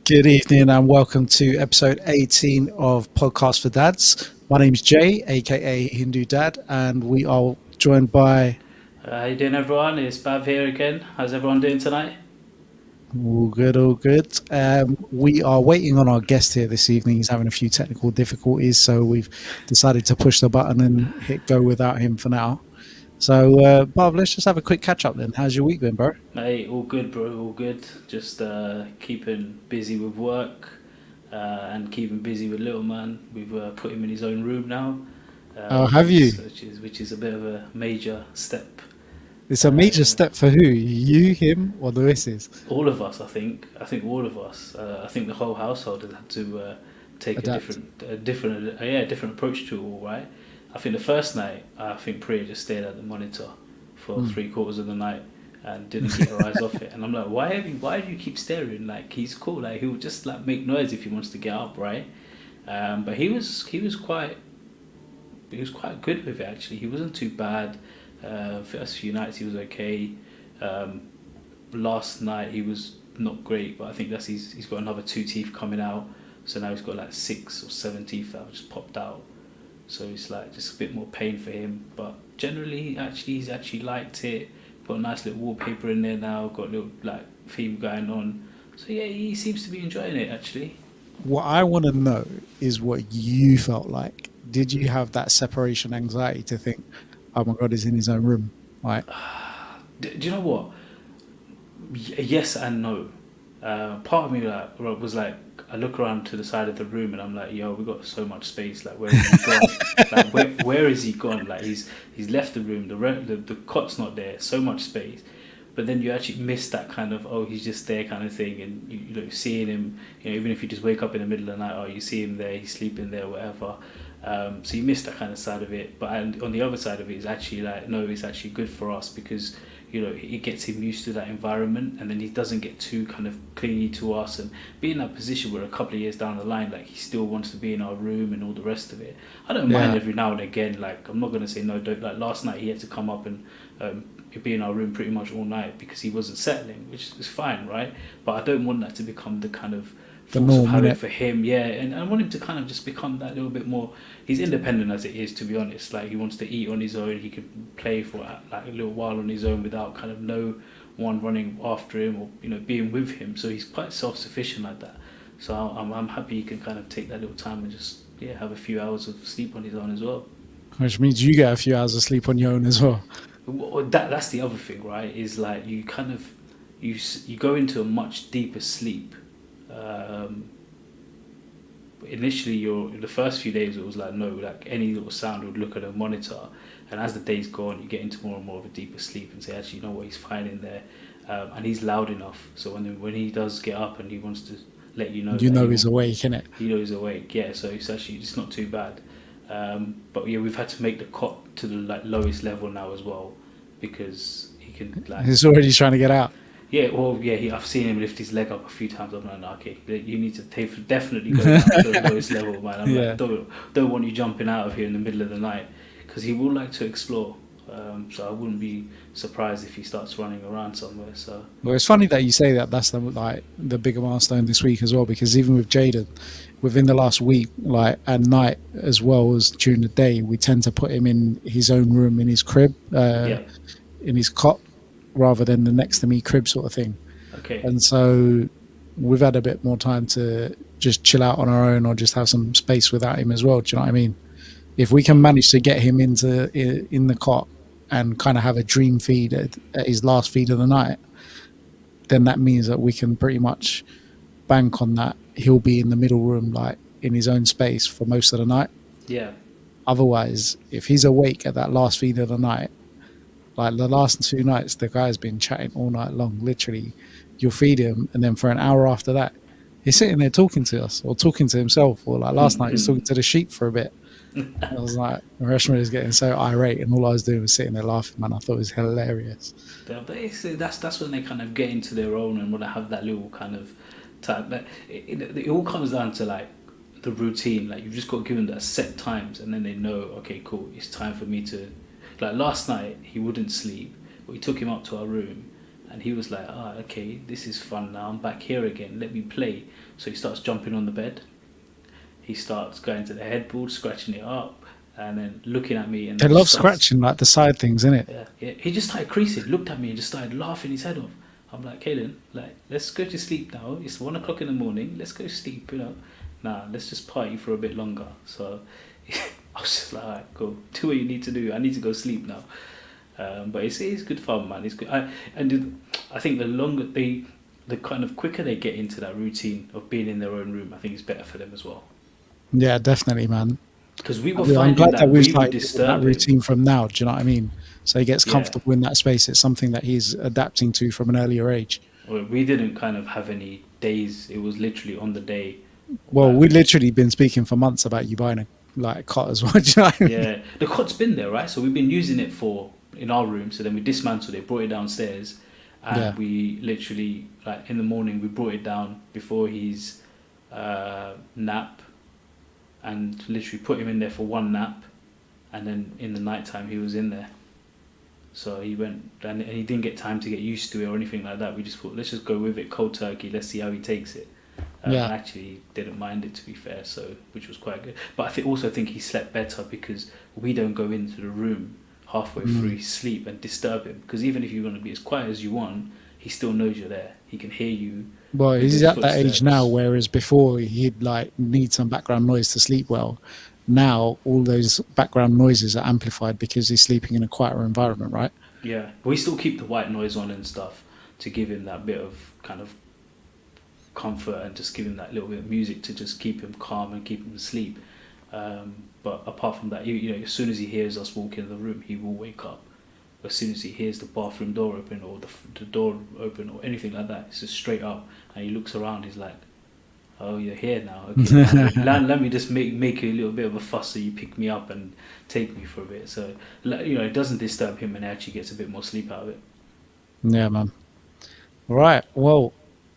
Good evening and welcome to episode 18 of Podcast for Dads. My name is Jay, aka HinduDad, and we are joined by How you doing, everyone? It's Bav here again. How's everyone doing tonight? all good, all good. We are waiting on our guest here this evening. He's having a few technical difficulties, so we've decided to push the button and hit go without him for now. So, Bob, let's just have a quick catch up then. How's your week been, bro? Hey, all good, bro. All good. Just keeping busy with work and keeping busy with little man. We've put him in his own room now, Oh, have you? which is a bit of a major step. It's a major step for who? You, him, or the missus? All of us, I think. I think all of us. I think the whole household has had to take Adapt. a different approach to it all. Right. I think the first night, I think Priya just stayed at the monitor for 3/4 of the night and didn't get her eyes off it. And I'm like, why do you keep staring? Like, he's cool. Like, he'll just like make noise if he wants to get up, right? But he was quite good with it actually. He wasn't too bad. First few nights he was okay. Last night he was not great, but I think he's got another two teeth coming out. So now he's got like 6 or 7 teeth that have just popped out. So it's like just a bit more pain for him. But generally, he's actually liked it. Got a nice little wallpaper in there now. Got a little like theme going on. So yeah, he seems to be enjoying it actually. What I want to know is what you felt like. Did you have that separation anxiety to think, oh my God, he's in his own room? Like, Do you know what? Yes and no. Part of me like was like, I look around to the side of the room and I'm like, yo, we got so much space. Like, where has he gone? Like, where is he gone? Like, he's left the room. The cot's not there. So much space. But then you actually miss that kind of, oh, he's just there kind of thing, and you know, seeing him, you know, even if you just wake up in the middle of the night, oh, you see him there, he's sleeping there, whatever. So you miss that kind of side of it. But on the other side of it is actually like, no, it's actually good for us because, you know, it gets him used to that environment, and then he doesn't get too kind of clingy to us and be in that position where a couple of years down the line, like, he still wants to be in our room and all the rest of it. I don't mind yeah, every now and again. Like, I'm not gonna say no. Don't. Like last night, he had to come up and be in our room pretty much all night because he wasn't settling, which is fine, right? But I don't want that to become the kind of the force of norm, habit innit? for him. Yeah, and I want him to kind of just become that little bit more. He's independent as it is, to be honest. Like, he wants to eat on his own. He can play for like a little while on his own without kind of no one running after him or, you know, being with him. So he's quite self-sufficient like that. So I'm happy he can kind of take that little time and just have a few hours of sleep on his own as well. Which means you get a few hours of sleep on your own as well. That's the other thing, right? Is like you kind of you go into a much deeper sleep. Um, Initially, the first few days it was like no, like any little sound would look at a monitor, and as the days go on, you get into more and more of a deeper sleep and say, actually, you know what, he's fine in there, and he's loud enough. So when he does get up and he wants to let you know You that know he's awake, innit? he knows he's awake, yeah. So it's not too bad. But yeah, we've had to make the cot to the like lowest level now as well, because he can like He's already trying to get out. yeah, well, yeah, I've seen him lift his leg up a few times. I'm like, nah, okay, you need to definitely go down to the lowest level, man. I'm Yeah. like, don't want you jumping out of here in the middle of the night, because he will like to explore. So I wouldn't be surprised if he starts running around somewhere. So Well, it's funny that you say that. That's the bigger milestone this week as well, because even with Jaden, within the last week, like at night as well as during the day, we tend to put him in his own room in his crib, yeah, in his cot, rather than the next to me crib sort of thing. okay, And so we've had a bit more time to just chill out on our own or just have some space without him as well. Do you know what I mean? If we can manage to get him in the cot and kind of have a dream feed at his last feed of the night, then that means that we can pretty much bank on that he'll be in the middle room, like in his own space for most of the night. yeah, Otherwise, if he's awake at that last feed of the night, like the last 2 nights, the guy's been chatting all night long. Literally, you'll feed him, and then for an hour after that, he's sitting there talking to us or talking to himself. Or like last night, he's talking to the sheep for a bit. I was like, Reshma is getting so irate, and all I was doing was sitting there laughing. Man, I thought it was hilarious. but that's when they kind of get into their own and want to have that little kind of type. Like, it all comes down to like the routine. Like, you've just got to give them that set times, and then they know, okay, cool, it's time for me to. Like last night, he wouldn't sleep, but we took him up to our room, And he was like, ah, okay, this is fun now. I'm back here again. Let me play. So he starts jumping on the bed. He starts going to the headboard, scratching it up, and then looking at me, and They then love just starts. scratching like the side things, innit? Yeah, yeah. He just started creasing, looked at me, and just started laughing his head off. I'm like, Kaden, like, let's go to sleep now. It's 1 o'clock in the morning. Let's go sleep, you know. Nah, let's just party for a bit longer. So I was just like, all right, cool. Do what you need to do. I need to go sleep now. But it's good fun, man. It's good. I think the longer the kind of quicker they get into that routine of being in their own room, I think it's better for them as well. Yeah, definitely, man. Because we were I'm finding glad that that we've we would started doing that disturb him. routine from now. Do you know what I mean? So he gets Yeah. comfortable in that space. It's something that he's adapting to from an earlier age. Well, we didn't kind of have any days. It was literally on the day. Well, Like, we'd literally been speaking for months about you buying a cot as well. Do you know what I mean? yeah, the cot's been there, right? So we've been using it in our room. So then we dismantled it, brought it downstairs, and Yeah. we literally, like, in the morning we brought it down before his nap, and literally put him in there for one nap, and then in the nighttime he was in there. So he went, and he didn't get time to get used to it or anything like that. We just thought, let's just go with it, cold turkey. Let's see how he takes it. Yeah. And actually, he didn't mind it, to be fair. So, which was quite good. But also think he slept better because we don't go into the room halfway through his sleep and disturb him. Because even if you want to be as quiet as you want, he still knows you're there. He can hear you. Well, with he's his at that age footsteps. now, whereas before he'd like need some background noise to sleep well. Now all those background noises are amplified because he's sleeping in a quieter environment, right? Yeah, but we still keep the white noise on and stuff to give him that bit of kind of comfort and just give him that little bit of music to just keep him calm and keep him asleep. But apart from that, you know, as soon as he hears us walk in the room, he will wake up. As soon as he hears the bathroom door open or the door open or anything like that, it's just straight up and he looks around. He's like, "Oh, you're here now. Okay, let me just make a little bit of a fuss so you pick me up and take me for a bit." So you know, it doesn't disturb him and he actually gets a bit more sleep out of it. Yeah, man. Right. Well,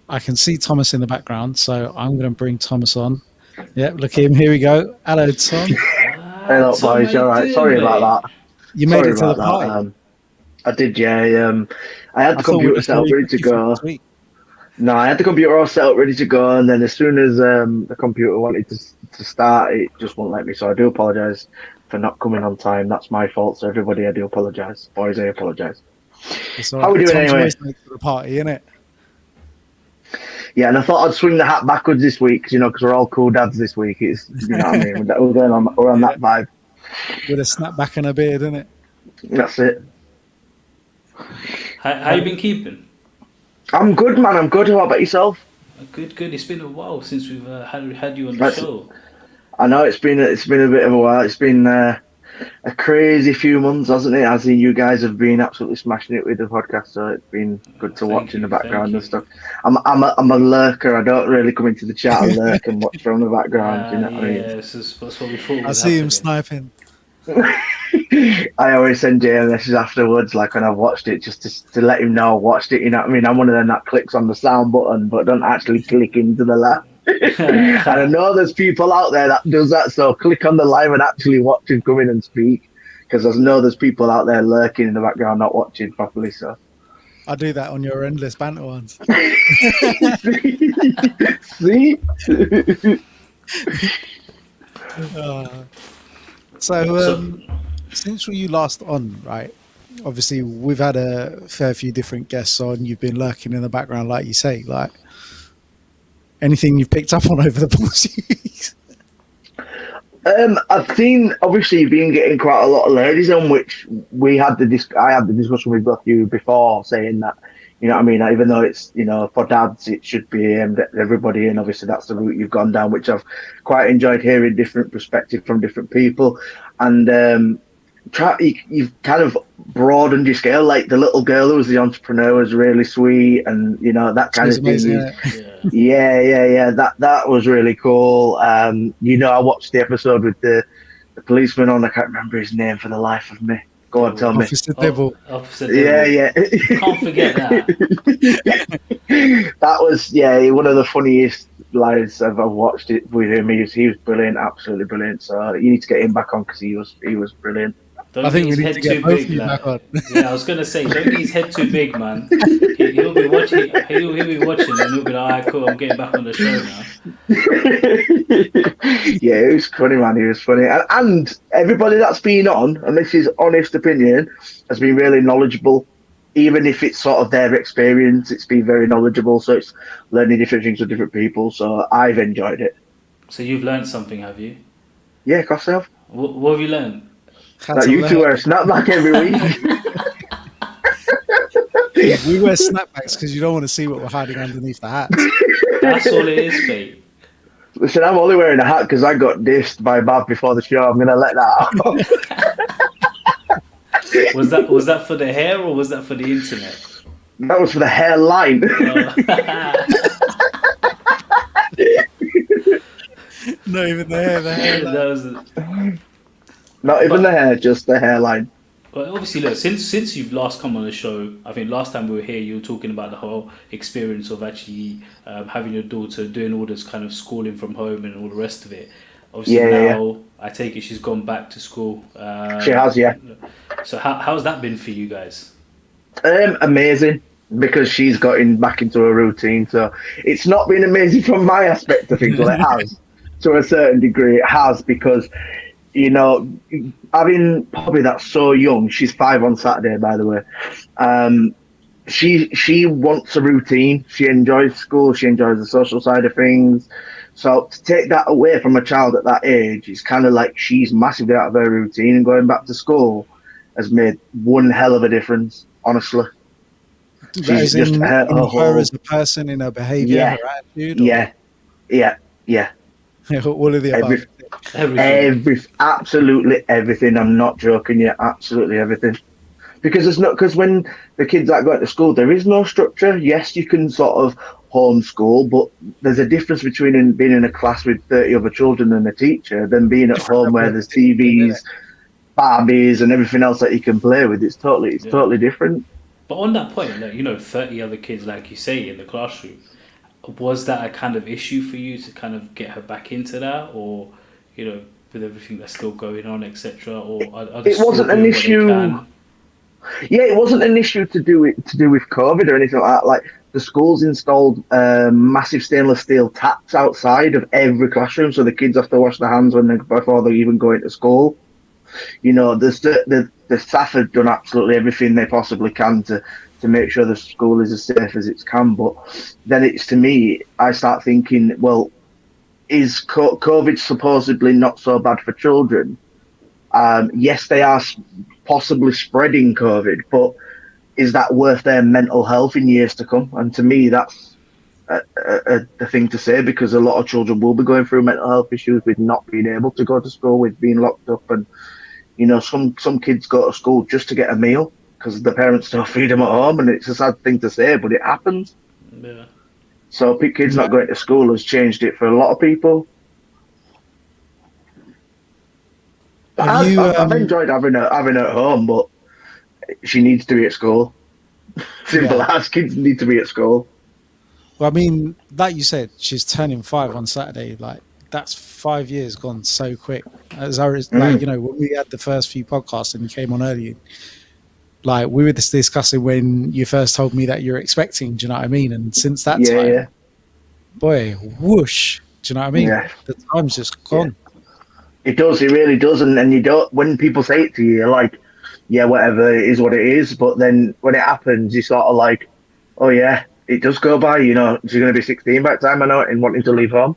I can see Thomas in the background, so I'm going to bring Thomas on. Yep, look at him. Here we go. Hello, Tom. Hello, Tom, boys. how you All right. doing, Sorry mate? about that. You made Sorry it to the about party. that. I did, yeah. I had I the thought we computer were set up really ready to quick for go. this week. No, I had the computer all set up ready to go, and then as soon as the computer wanted to start, it just won't let me. So I do apologise for not coming on time. That's my fault. So everybody, I do apologise. Boys, I apologise. It's all How right. we doing Tom's anyway? always late to the party, innit? Yeah, and I thought I'd swing the hat backwards this week, because we're all cool dads this week. It's, you know what I mean? We're on that vibe. With a snapback and a beard, innit? That's it. How you been keeping? I'm good, man. I'm good. How about yourself? Good, good. It's been a while since we've had you on the That's- show. I know it's been a bit of a while. It's been a crazy few months, hasn't it? As in, you guys have been absolutely smashing it with the podcast, so it's been good to watch in the background and stuff. I'm a lurker. I don't really come into the chat and lurk and watch from the background. You know what I mean? That's what we thought. I see him sniping. I always send Jay a message afterwards, like when I've watched it, just to let him know I watched it. You know what I mean? I'm one of them that clicks on the sound button, but don't actually click into the live. And I know there's people out there that does that, so click on the live and actually watch and come in and speak, because I know there's people out there lurking in the background not watching properly. So I do that on your endless banter ones. See? So since you last on, right? Obviously, we've had a fair few different guests on. You've been lurking in the background, like you say. Like anything you've picked up on over the past few weeks? I've seen, obviously, you've been getting quite a lot of ladies on, which I had the discussion with both you before, saying that, you know what I mean, even though it's, for dads, it should be aimed at everybody, and obviously that's the route you've gone down, which I've quite enjoyed hearing different perspectives from different people, and you've kind of broadened your scale. Like the little girl who was the entrepreneur was really sweet, and that kind She's of thing. amazing, Yeah. That was really cool. I watched the episode with the policeman on. I can't remember his name for the life of me. Go on, tell me. Officer Dibble. Officer Dibble. Yeah. Can't forget that. That was one of the funniest lines I've watched it with him. He was brilliant, absolutely brilliant. So you need to get him back on because he was brilliant. Don't I get think we his need head to get too both of big. you Like, back on. yeah, I was gonna say, don't get his head too big, man. He'll be watching. He'll be watching, and he'll be like, "All right, cool. I'm getting back on the show now." Yeah, it was funny, man. It was funny, and everybody that's been on, and this is honest opinion, has been really knowledgeable. Even if it's sort of their experience, it's been very knowledgeable. So it's learning different things with different people. So I've enjoyed it. So you've learned something, have you? Yeah, of course I have. What have you learned? Had Like to you two learn. wear a snapback every week. We wear snapbacks because you don't want to see what we're hiding underneath the hats. That's all it is, mate. Listen, I'm only wearing a hat because I got dissed by Bob before the show. I'm gonna let that out. Was that for the hair or was that for the internet? That was for the hairline. Not even the hair. The hair. That was. Not even But- the hair, just the hairline. But obviously, look, since you've last come on the show, I think last time we were here, you were talking about the whole experience of actually having your daughter doing all this kind of schooling from home and all the rest of it. Obviously, Yeah, now I take it she's gone back to school. She has, yeah. So how's that been for you guys? Amazing, because she's gotten back into a routine. So it's not been amazing from my aspect of things. Well, it has to a certain degree. It has, because having Poppy that's so young. She's 5 on Saturday, by the way. She wants a routine. She enjoys school. She enjoys the social side of things. So to take that away from a child at that age, it's kind of like she's massively out of her routine, and going back to school has made one hell of a difference, honestly. That is in her as a person, in her behaviour, Yeah. her attitude. Yeah. All of the above. Everything. Absolutely everything. I'm not joking. Yeah, absolutely everything. Because when the kids are going to school, there is no structure. Yes, you can sort of homeschool, but there's a difference between being in a class with 30 other children and a teacher than being at home where there's TVs, Barbies, and everything else that you can play with. It's totally different. But on that point, 30 other kids, like you say, in the classroom, was that a kind of issue for you to kind of get her back into that, or with everything that's still going on, etc.? Or it wasn't an issue. Yeah, it wasn't an issue to do with COVID or anything like that. Like, the schools installed massive stainless steel taps outside of every classroom, so the kids have to wash their hands before they even go into school. The staff have done absolutely everything they possibly can to make sure the school is as safe as it can. But then it's, to me, I start thinking, well, is COVID supposedly not so bad for children? Yes, they are possibly spreading COVID, but is that worth their mental health in years to come? And to me, that's the thing to say, because a lot of children will be going through mental health issues with not being able to go to school, with being locked up. And, some kids go to school just to get a meal because the parents don't feed them at home. And it's a sad thing to say, but it happens. Yeah. So kids not going to school has changed it for a lot of people. I've enjoyed having her at home, but she needs to be at school. Simple as, kids need to be at school. Well, I mean, like you said, she's turning 5 on Saturday. Like, that's 5 years gone so quick. As I was, when we had the first few podcasts and you came on early, like, we were just discussing when you first told me that you're expecting. Do you know what I mean? And since that time, boy, whoosh. Do you know what I mean? Yeah. The time's just gone. It does. It really does. And you don't. When people say it to you, you're like, yeah, whatever, it is what it is. But then when it happens, you're sort of like, oh yeah, it does go by. She's going to be 16 by the time I know it and wanting to leave home.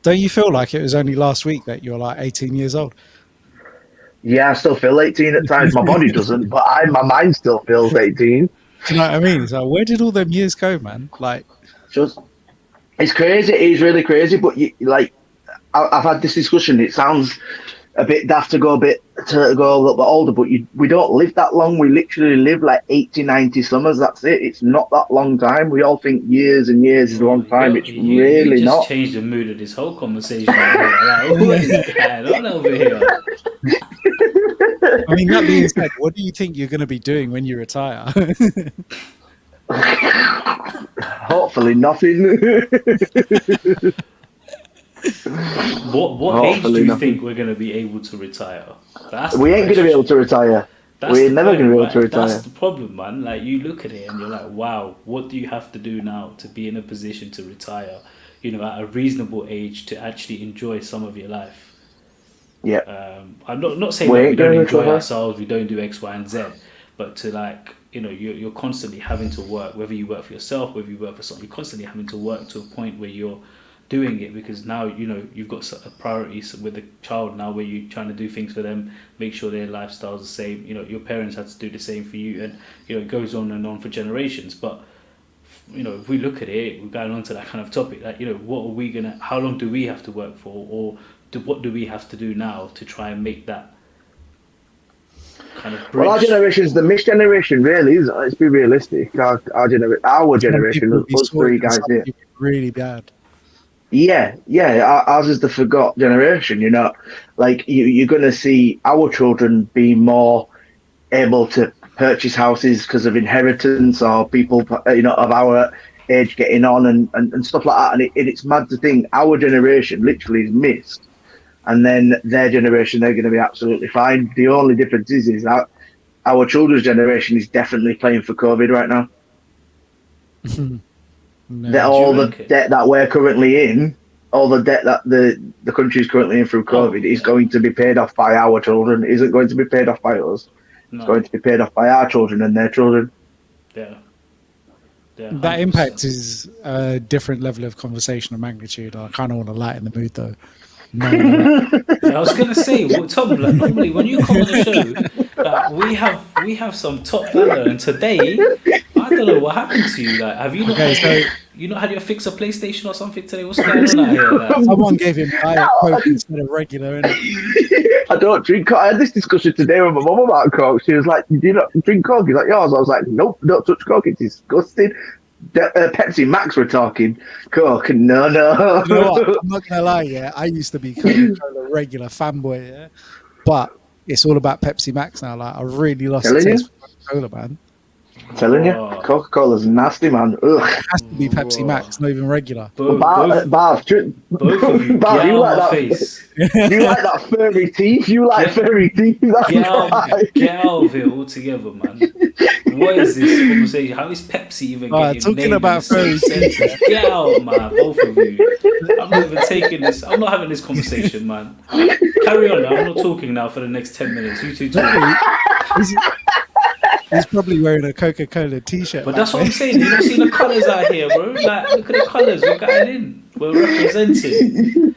Don't you feel like it was only last week that you're like 18 years old? Yeah, I still feel 18 at times. My body doesn't, but my mind still feels 18. Do you know what I mean? So where did all them years go, man? Like, it's crazy. It is really crazy. But I've had this discussion. It sounds a bit daft to go a little bit older, but we don't live that long. We literally live like 80, 90 summers. That's it. It's not that long time. We all think years and years is a long time. It's really you just not. Changed the mood of this whole conversation. What is going on over here? I mean, that being said, what do you think you're going to be doing when you retire? Hopefully nothing. What age do Hopefully you nothing. think we're going to be able to retire? That's We the ain't going to be able question. to retire. That's We're the never going to point, be able to right? That's retire. the problem, man. Like, you look at it and you're like, wow, what do you have to do now to be in a position to retire? You know, at a reasonable age to actually enjoy some of your life. Yeah. I'm not saying We that we ain't don't going to enjoy recover. ourselves, we don't do X, Y, and Z, but to like, you know, you're constantly having to work, whether you work for yourself, whether you work for someone, you're constantly having to work to a point where you're doing it because now, you know, you've got priorities with the child now where you're trying to do things for them, make sure their lifestyle's the same. You know, your parents had to do the same for you, and, you know, it goes on and on for generations. But, you know, if we look at it, we're going on to that kind of topic, like, you know, what are we gonna, how long do we have to work for, or what do we have to do now to try and make that kind of Well, our bridge? generation's the missed generation, really, isn't it? Let's be realistic. Our Some people generation, will be us sorted three and guys some here. people really bad. Yeah, ours is the forgot generation, you know. Like, you're going to see our children be more able to purchase houses because of inheritance or people, you know, of our age getting on and stuff like that. And it's mad to think our generation literally is missed. And then their generation, they're going to be absolutely fine. The only difference is that our children's generation is definitely playing for COVID right now. That No. Do you all the reckon? debt that we're currently in, all the debt that the country is currently in through Oh COVID, is yeah, going to be paid off by our children. It isn't going to be paid off by us. It's no, going to be paid off by our children and their children. yeah, yeah, That 100%. impact is a different level of conversation and magnitude. I kind of want to lighten the mood though. Not gonna lie. Yeah, I was gonna say, well, Tom, like, normally when you come on the show, like, we have some top banter, and today, I don't know what happened to you. Like, have you not Okay, had so your fix a PlayStation or something today? What's going on out here? Like, someone gave him diet No, coke instead of regular, innit? I don't drink Coke. I had this discussion today with my mum about Coke. She was like, "Do you not drink Coke?" He's like, "Yours." I was like, "Nope, don't touch Coke. It's disgusting." Pepsi Max were talking Coke. No, You know what? no. I'm not gonna lie, yeah. I used to be Coca-Cola regular fanboy, yeah. But it's all about Pepsi Max now. Like I really lost the Telling you, taste for Coca-Cola, man. telling you, raw, Coca Cola's nasty, man. Ugh. It has to be Pepsi raw. Max, not even regular. But Bav, Both of you, get Bav, you out of like my that? face. You like that furry teeth? You like Get furry teeth? That's why. get out of here altogether, man. What is this conversation? How is Pepsi even getting Talking named in the about same furry teeth, sentence? Get out, man, both of you. I'm not even taking this. I'm not having this conversation, man. Carry on now. I'm not talking now for the next 10 minutes. You two talk. he's probably wearing a Coca-Cola t-shirt. But back that's what there. I'm saying. You don't see the colours out here, bro. Like, look at the colours. We're going in. We're representing.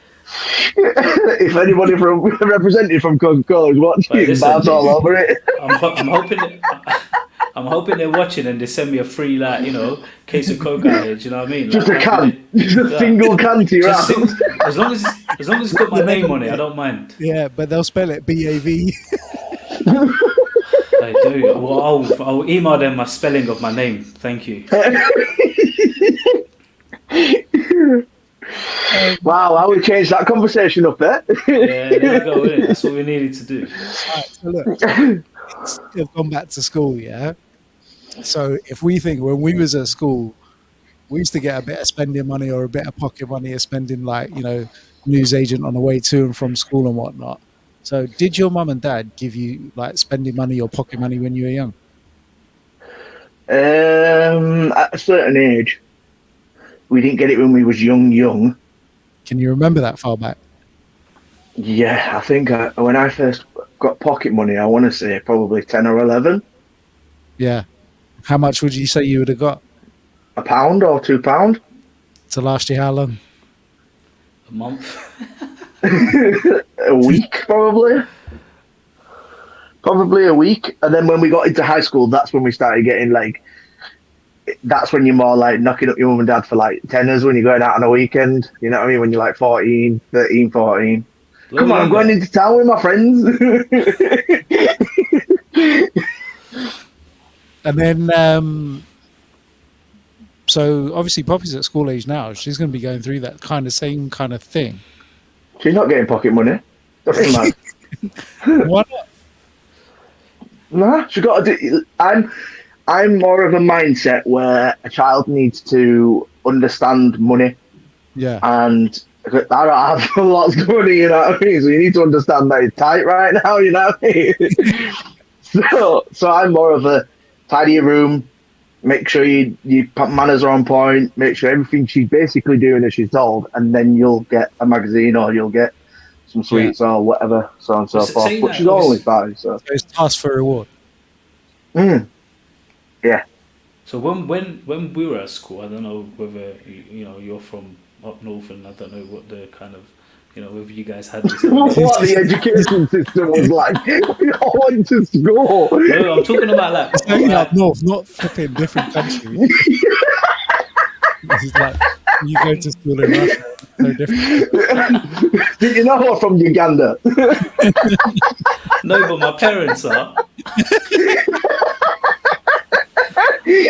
If anybody from represented from Coca Cola is Right, watching, listen, Bav's all over it. I'm hoping. I'm hoping they're watching and they send me a free, like, you know, case of Coke out here. Do you know what I mean? Just Like, a can, just a like, single can to your just house. as long as it's got my name on it, I don't mind. Yeah, but they'll spell it B-A-V. I do. Well, I'll email them my spelling of my name. Thank you. Wow, how we changed that conversation up there. Yeah, there you go. Innit? That's what we needed to do. Right, so look, they've gone back to school, yeah. So if we think when we was at school, we used to get a bit of spending money or a bit of pocket money of spending, like, you know, newsagent on the way to and from school and whatnot. So did your mum and dad give you like spending money or pocket money when you were young? At a certain age, we didn't get it when we was young. Can you remember that far back? Yeah, I think when I first got pocket money, I want to say probably 10 or 11. Yeah. How much would you say you would have got £1 or £2. to last you how long? A month. A week, probably a week. And then when we got into high school, that's when we started getting like, that's when you're more like knocking up your mum and dad for like tenors when you're going out on a weekend. You know what I mean? When you're like 14, 13, 14. Come on, I'm going into town with my friends. And then, so obviously Poppy's at school age now. She's going to be going through that kind of same kind of thing. She's not getting pocket money. Don't think, man. Why not? Nah, she got to do. I'm more of a mindset where a child needs to understand money Yeah. and I don't have lots of money, you know what I mean? So you need to understand that it's tight right now, you know what I mean? So I'm more of a tidy your room, make sure your manners are on point, make sure everything she's basically doing as she's told, and then you'll get a magazine or you'll get some Yeah. sweets or whatever, so on and But so forth. saying But that, she's only obviously, 5, so. So it's task for reward. Yeah. so when we were at school, I don't know whether you're from up north, and I don't know what the kind of whether you guys had this. What the education system was like. We all went to school. No, I'm talking about like, It's only up north, not flipping different country. It's like you go to school in Russia, it's so different. Did you know we're from Uganda? no, but my parents are.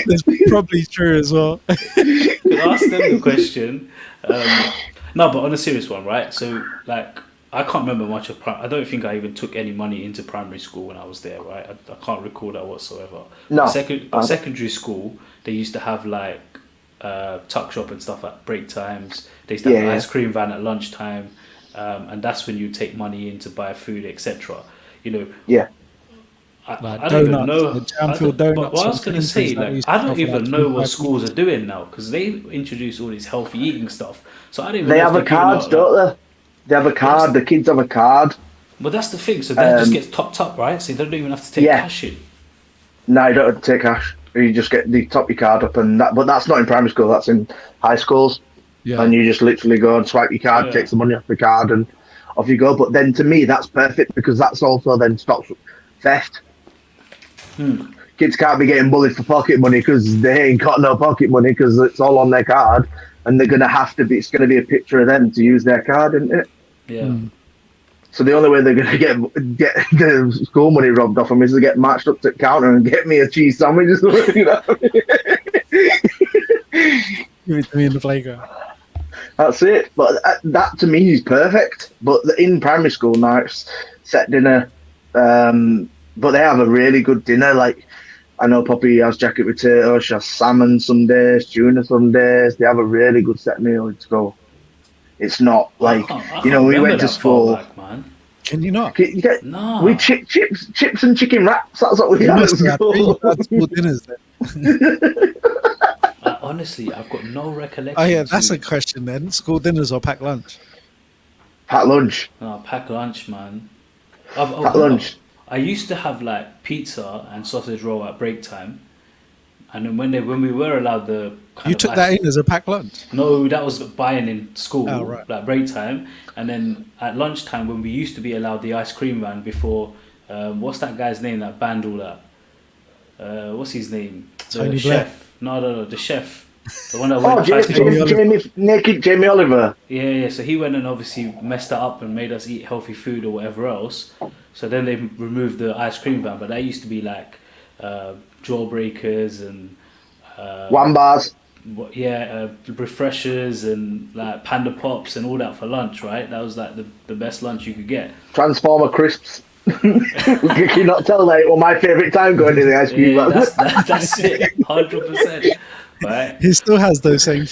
That's probably true as well. Could ask them the question. No, but on a serious one, right? So, like, I can't remember much of I don't think I even took any money into primary school when I was there, right? I can't recall that whatsoever. No. Secondary school, they used to have like tuck shop and stuff at break times. They used to have an ice cream van at lunchtime, and that's when you take money in to buy food, etc. Yeah. I don't even know. The jam-filled donuts. But what I was going to say, that like, used I to don't offer, even like, know what 25p. schools are doing now because they introduced all this healthy eating stuff. So I don't even They know if have a they're giving cards, out, don't like, they? They have a card. The kids have a card. But that's the thing. So that just gets topped up, right? So they don't even have to take cash in. No, you don't have to take cash. You just get the top your card up, and that. But that's not in primary school. That's in high schools. Yeah. And you just literally go and swipe your card, Yeah. take some money off the card, and off you go. But then to me, that's perfect because that's also then stops theft. Kids can't be getting bullied for pocket money because they ain't got no pocket money because it's all on their card, and they're gonna have to be. It's gonna be a picture of them to use their card, isn't it? Yeah. So the only way they're gonna get the school money robbed off them is to get marched up to the counter and get me a cheese sandwich or something, you know? Give it to me in the playground. That's it. But that to me is perfect. But in primary school now, it's set dinner. But they have a really good dinner. Like, I know Poppy has jacket potato, she has salmon some days, tuna some days. They have a really good set meal in school. It's not like, I can't we remember went to that school. far back, man. Can you not? You get, No. we chips and chicken wraps. That's what we You had at must have had school. school dinners then. Honestly, I've got no recollection. Oh yeah, that's a question then. School dinners or packed lunch? Packed lunch. No, packed lunch, man. Packed lunch. I used to have like pizza and sausage roll at break time, and then when we were allowed the kind You of took that in as a packed lunch? No, that was buying in school, Oh, right. like break time, and then at lunchtime when we used to be allowed the ice cream van before. What's that guy's name that banned all that? What's his name? The Tony chef. No, the chef. The one that Oh, went Jamie Oliver. Yeah. So he went and obviously messed that up and made us eat healthy food or whatever else. So then they removed the ice cream van, but that used to be like jawbreakers and Wambars. refreshers and like Panda Pops and all that for lunch, right? That was like the best lunch you could get. Transformer crisps. You cannot tell that it was my favourite time going to the ice cream Yeah, van. that's it, 100%. Right? He still has those same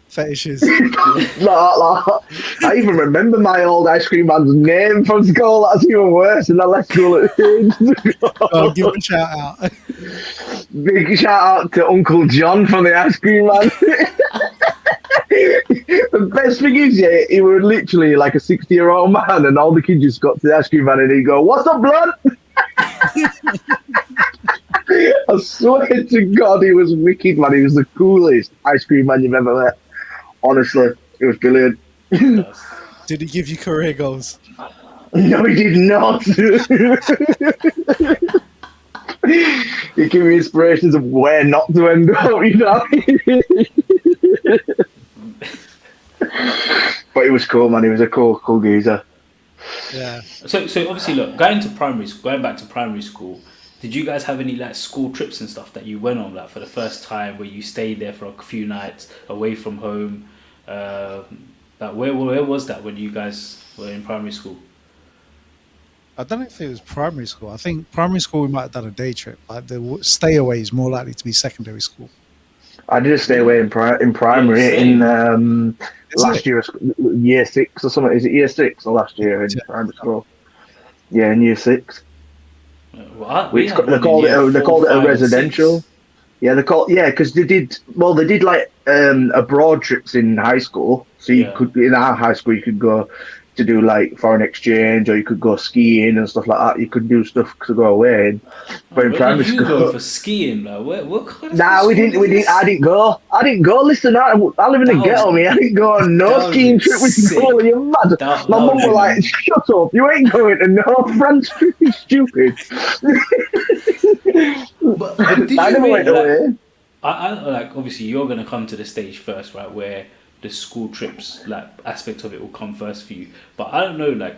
fetishes. I even remember my old ice cream man's name from school. That's even worse. And I left school at Oh, give him a shout out. Big shout out to Uncle John from the ice cream man. The best thing is, he was literally like a 60-year-old man, and all the kids just got to the ice cream man and he'd go, "What's up, blood?" I swear to God, he was wicked, man. He was the coolest ice cream man you've ever met. Honestly, it was brilliant. Did he give you career goals? No, he did not. He gave me inspirations of where not to end up, you know. But he was cool, man. He was a cool geezer. Yeah. So obviously, look, going back to primary school, did you guys have any like school trips and stuff that you went on like for the first time where you stayed there for a few nights away from home? Like where was that when you guys were in primary school? I don't know if it was primary school. I think primary school we might have done a day trip. Like the stay away is more likely to be secondary school. I did stay away in primary same. last year, year 6 or something. Is it year 6 or last year in primary school? Yeah, in year 6. We Which had they one in called year it. They four, called it a five, and residential. six. Yeah, because they did. Well, they did like abroad trips in high school. So you Yeah. could in our high school you could go to do like foreign exchange, or you could go skiing and stuff like that. You could do stuff to go away. But in Where did primary you go school, for skiing? Like, what kind of nah, we school didn't. is We didn't. I this? didn't go. I didn't go. Listen, I live in the That was ghetto, me. I didn't go on no that would have skiing been trip with school. Are sick. you mad? That My would have mum were been like, "Shut up! You ain't going to no France trip. You stupid." but did I you never really went like? away. I like obviously you're gonna come to the stage first, right? Where the school trips like aspect of it will come first for you. But I don't know, like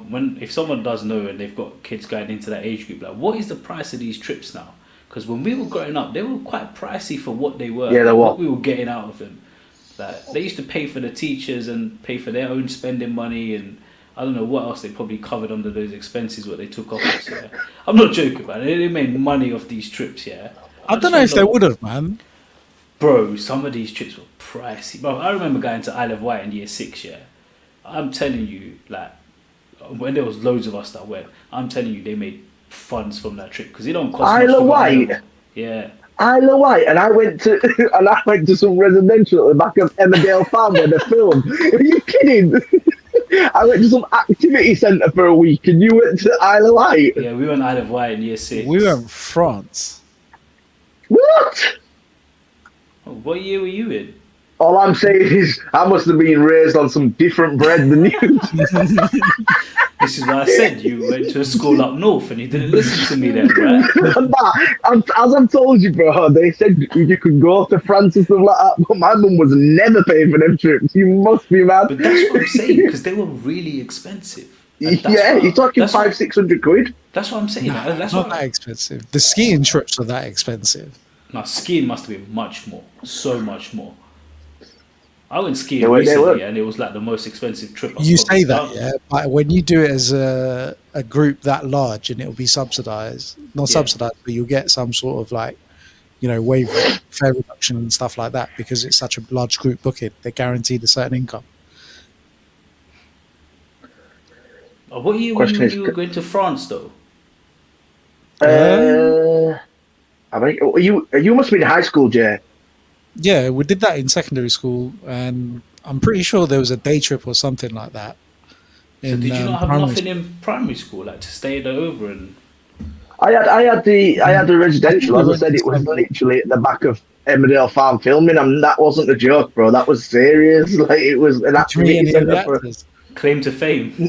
when if someone does know and they've got kids going into that age group, like what is the price of these trips now? Because when we were growing up, they were quite pricey for what they were, Yeah, they like were. what we were getting out of them. Like they used to pay for the teachers and pay for their own spending money and. I don't know what else they probably covered under those expenses what they took off us. Yeah, I'm not joking, man. They made money off these trips. Yeah, I I don't just know want if to they know, would have, man. bro. Some of these trips were pricey, bro. I remember going to Isle of Wight in year 6. Yeah, I'm telling you, like when there was loads of us that went, I'm telling you, they made funds from that trip because it don't cost much Isle to of go Isle Wight. of. Yeah, Isle of Wight, and I went to some residential at the back of Emmerdale Farm where they filmed. Are you kidding? I went to some activity centre for a week, and you went to Isle of Wight. yeah. We went Isle of Wight in year We 6. went France. What? Oh, what year were you in? All I'm saying is, I must have been raised on some different bread than you. This is why I said you went to a school up north and you didn't listen to me then, right? As I've told you, bro, they said you could go to France and stuff like that, but my mum was never paying for them trips. You must be mad. But that's what I'm saying because they were really expensive. Like, Yeah, you're talking that's what 500-600 quid. that's what I'm saying. Nah, That's not what. that expensive. The skiing trips are that expensive. Now skiing must have been much more, so much more. I went They skiing were, they were. recently and it was like the most expensive trip I've You probably say that, done. yeah, but when you do it as a group that large and it'll be subsidized, not Yeah. subsidized, but you'll get some sort of like, waive fare reduction and stuff like that because it's such a large group booking. They're guaranteed a certain income. What year were Question is, you were going to France though? Um, I mean, you must be in high school, Jay. yeah, we did that in secondary school, and I'm pretty sure there was a day trip or something like that So in did you not have primary nothing school. in primary school like to stay there over and? I had the I think residential. we As I went said, to it was some. literally at the back of Emmerdale Farm filming, and that wasn't a joke, bro. That was serious. Like it was an Did you meet activity any of the centre for. actors? Claim to fame.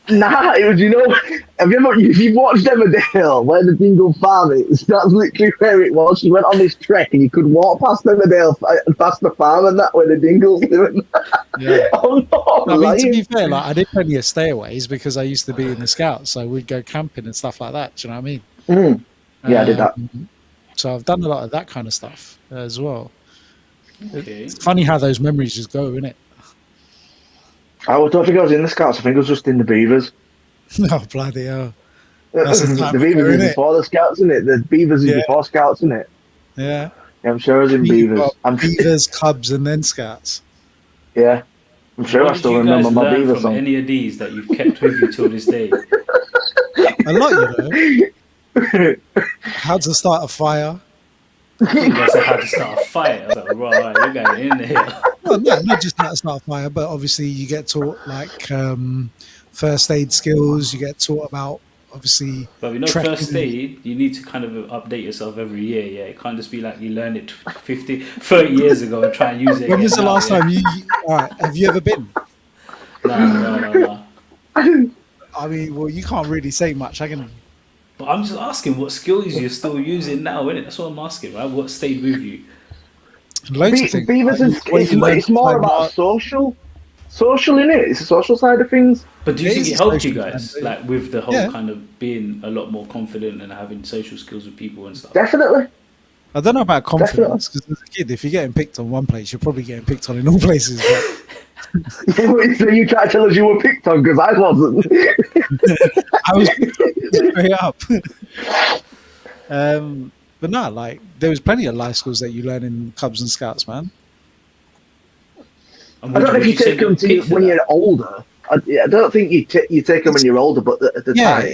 Nah, it was. If you've watched Emmerdale, where the Dingle Farm is, that's literally where it was. You went on this trek, and you could walk past Emmerdale, past the farm, and that where the Dingles living. Yeah. I'm not I mean, to be lying. fair, like I did plenty of stayaways because I used to be in the scouts, so we'd go camping and stuff like that. Do you know what I mean? Mm. Yeah, I did that. So I've done a lot of that kind of stuff as well. Okay. It's funny how those memories just go, isn't it? I don't think I was in the Scouts. I think I was just in the Beavers. Oh bloody hell! That's the The time Beavers ago, is isn't it? before the Scouts, isn't it? The Beavers is Yeah, before Scouts, isn't it? yeah. Yeah, I'm sure I was in You've Beavers. got Beavers, Cubs, and then Scouts. Yeah, I'm sure What I did still you remember guys my learn Beaver from song. any of these that you've kept with you till this day? A lot, how to start a fire. I think you guys said how to start a fire. I was like, right, we're going in here. Well, no, not just how to start a fire, but obviously you get taught like first aid skills. You get taught about obviously But we know first trekking. aid, you need to kind of update yourself every year, yeah. It can't just be like you learned it 50, 30 years ago and try and use it When again was the now, last yeah. time you? All right, have you ever been? No. I mean, well, you can't really say much. I can. But I'm just asking what skills you're still using now, innit? That's what I'm asking, right? What stayed with you? Loads of things. Beavers Like, is when you learn it's to more climb about social in it. It's the social side of things. But do you it think is it a helped you social guys? thing. Like with the whole Yeah, kind of being a lot more confident and having social skills with people and stuff? Definitely, I don't know about definitely. confidence because as a kid, if you're getting picked on one place, you're probably getting picked on in all places. So you try to tell us you were picked on because I wasn't. But I was picked on straight up. But no, like there was plenty of life skills that you learn in Cubs and Scouts, man. And I don't know if would you take send your them to kids to when that? you're older. I don't think you take them when you're older, but at the Yeah, time,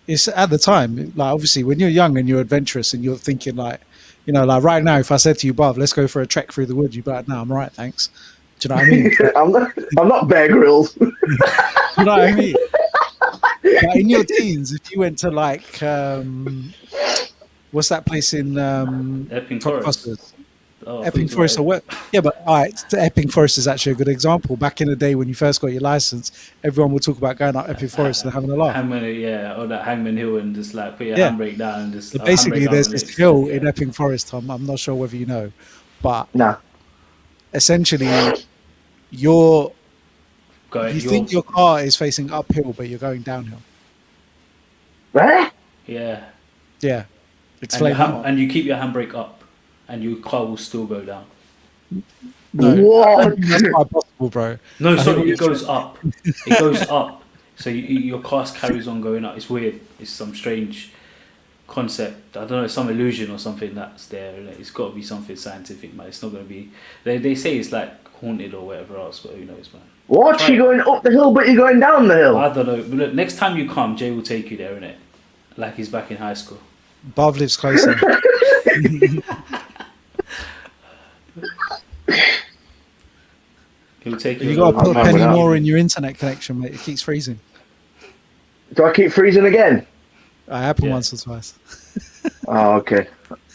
it's at the time. Like obviously, when you're young and you're adventurous and you're thinking like, like right now, if I said to you, Bob, let's go for a trek through the woods, you'd be like, no, I'm all right, thanks. Do you know what I mean? I'm not Bear Grylls. You know what I mean? But in your teens, if you went to like, what's that place in Epping Tottenham Forest. Hotspurs? Oh, I Epping thought Forest it or was what? Yeah, but all right, Epping Forest is actually a good example. Back in the day when you first got your license, everyone would talk about going up Epping Forest and having a laugh. or that Hangman Hill, and just like put your Yeah. handbrake down and just So handbrake basically, on there's the this lips. hill Yeah. in Epping Forest, Tom. I'm not sure whether you know, but Nah. essentially, Go you ahead, think your car is facing uphill, but you're going downhill. Where? yeah. Yeah, And, explain that one. and you keep your handbrake up, and your car will still go down. No, I What? don't think that's quite possible, bro. No, I think sorry, what it you're goes up. It goes up. So your car carries on going up. It's weird. It's some strange concept. I don't know, it's some illusion or something that's there. It's got to be something scientific, man. It's not going to be. They say it's like haunted or whatever else, but who knows, man. What? Try You it. going up the hill, but you're going down the hill? I don't know. But look, next time you come, Jay will take you there, innit? Like he's back in high school. Bob lives closer. He'll take You you. got to put a I'm penny out. more in your internet connection, mate. It keeps freezing. Do I keep freezing again? I happened Yeah. once or twice. Oh, okay.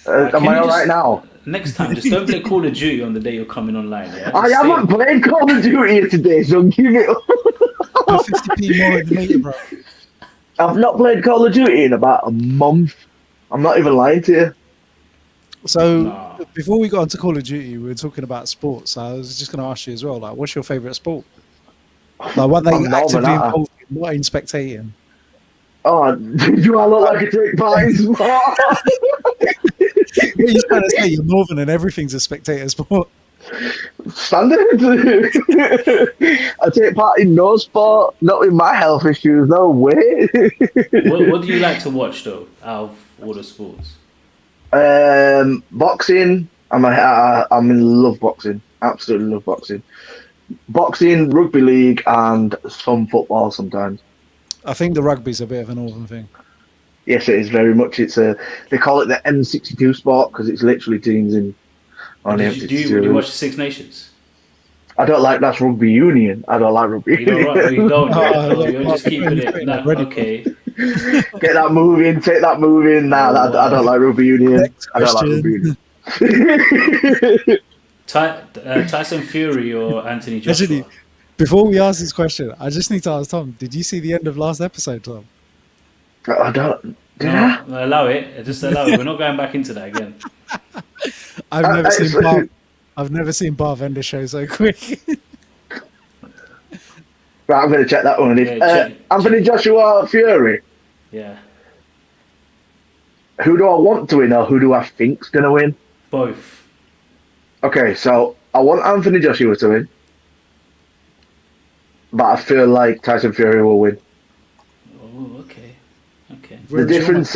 Can Am you I all just- right now? Next time, just don't play Call of Duty on the day you're coming online. Yeah. I Just haven't played Call of Duty today, so give it up. Put 50p more in the meter, bro. I've not played Call of Duty in about a month. I'm not even lying to you. So Nah. before we got onto Call of Duty, we were talking about sports. So I was just going to ask you as well, like, what's your favourite sport? Like, what they I'm Northern, actively aren't I? involved in, not in spectating. Oh, do I look like a take part in sport? What are you trying to say? You're Northern and everything's a spectator sport. Standard. I take part in no sport, not with my health issues. No way. What do you like to watch though, out of all the sports? Boxing. I'm in love boxing. Absolutely love boxing. Boxing, rugby league, and some football sometimes. I think the rugby's a bit of a Northern thing. Yes, it is very much. They call it the M62 sport because it's literally teams in on the Do you M62. watch the Six Nations? I don't like that's rugby union. I don't like rugby You don't, union. right? You don't. Right? Oh, You're just keeping it. No, Ready. okay. Get that moving. Take that moving. Nah, I don't like rugby union. Next I don't like rugby question. union. Tyson Fury or Anthony Joshua? Actually, before we ask this question, I just need to ask Tom, did you see the end of last episode, Tom? I don't. Did I? No, allow it. Just allow it. We're not going back into that again. I've never seen Barv end a show so quick. Right, I'm going to check that one. Yeah, Anthony Joshua Fury. Yeah, Who do I want to win or who do I think's going to win? both. Okay, so I want Anthony Joshua to win, but I feel like Tyson Fury will win. Oh, okay. The difference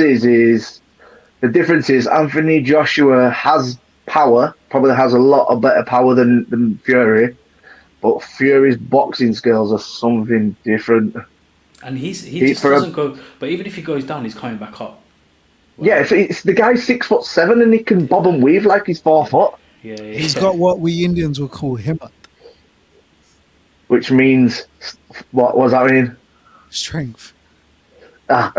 is Anthony Joshua has power, probably has a lot of better power than Fury, but Fury's boxing skills are something different. And he just doesn't go. But even if he goes down, he's coming back up. Wow. Yeah, it's the guy's 6'7" and he can bob and weave like he's 4 foot, Yeah. He's got what we Indians would call himmat, which means what does that mean? strength. Ah.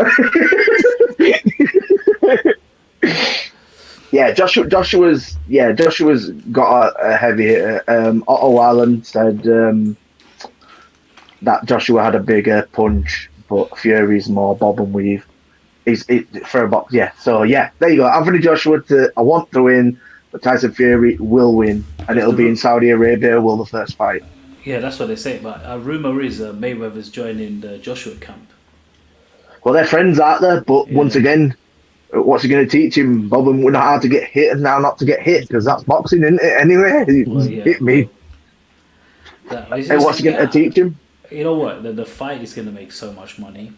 Joshua's got a heavy hitter. Otto Allen said that Joshua had a bigger punch, but Fury's more bob and weave. For a box, yeah. So yeah, there you go. Anthony Joshua I want to win, but Tyson Fury will win, and it'll be in Saudi Arabia. Will the first fight? Yeah, that's what they say. But rumor is Mayweather's joining the Joshua camp. Well, they're friends, aren't they? But Yeah. once again, what's he going to teach him? Bob and know how to get hit and now not to get hit because that's boxing, isn't it? Anyway, Well, yeah. hit me. That, And what's he going to teach him? You know what? The fight is going to make so much money.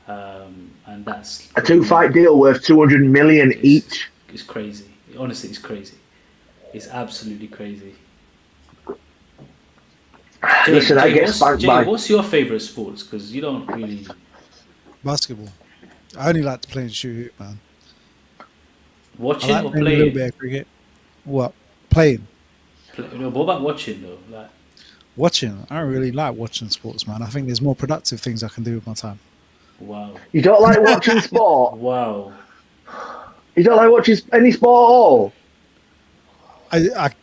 and that's A 2-fight deal worth 200 million each. It's crazy. Honestly, it's crazy. It's absolutely crazy. Listen, I get spanked by. What's your favorite sports? Because you don't really Basketball. I only like to play and shoot, man. watching I like or playing a little playing. bit of cricket. What? Playing. No, what about watching though? Like, Watching. I don't really like watching sports, man. I think there's more productive things I can do with my time. wow, You don't like watching sport? wow. You don't like watching any sport at all?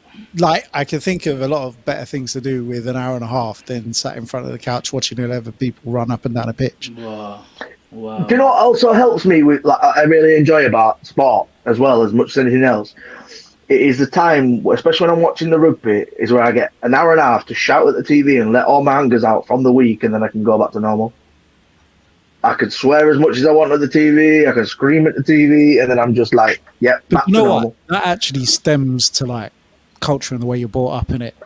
I can think of a lot of better things to do with an hour and a half than sat in front of the couch watching 11 people run up and down a pitch. Wow. Wow. Do you know what also helps me with, like, I really enjoy about sport as well as much as anything else? It is the time, especially when I'm watching the rugby, is where I get an hour and a half to shout at the TV and let all my angers out from the week, and then I can go back to normal. I could swear as much as I want at the TV, I can scream at the TV, and then I'm just like, yep, But back you to know normal. what? That actually stems to like culture and the way you're brought up in it.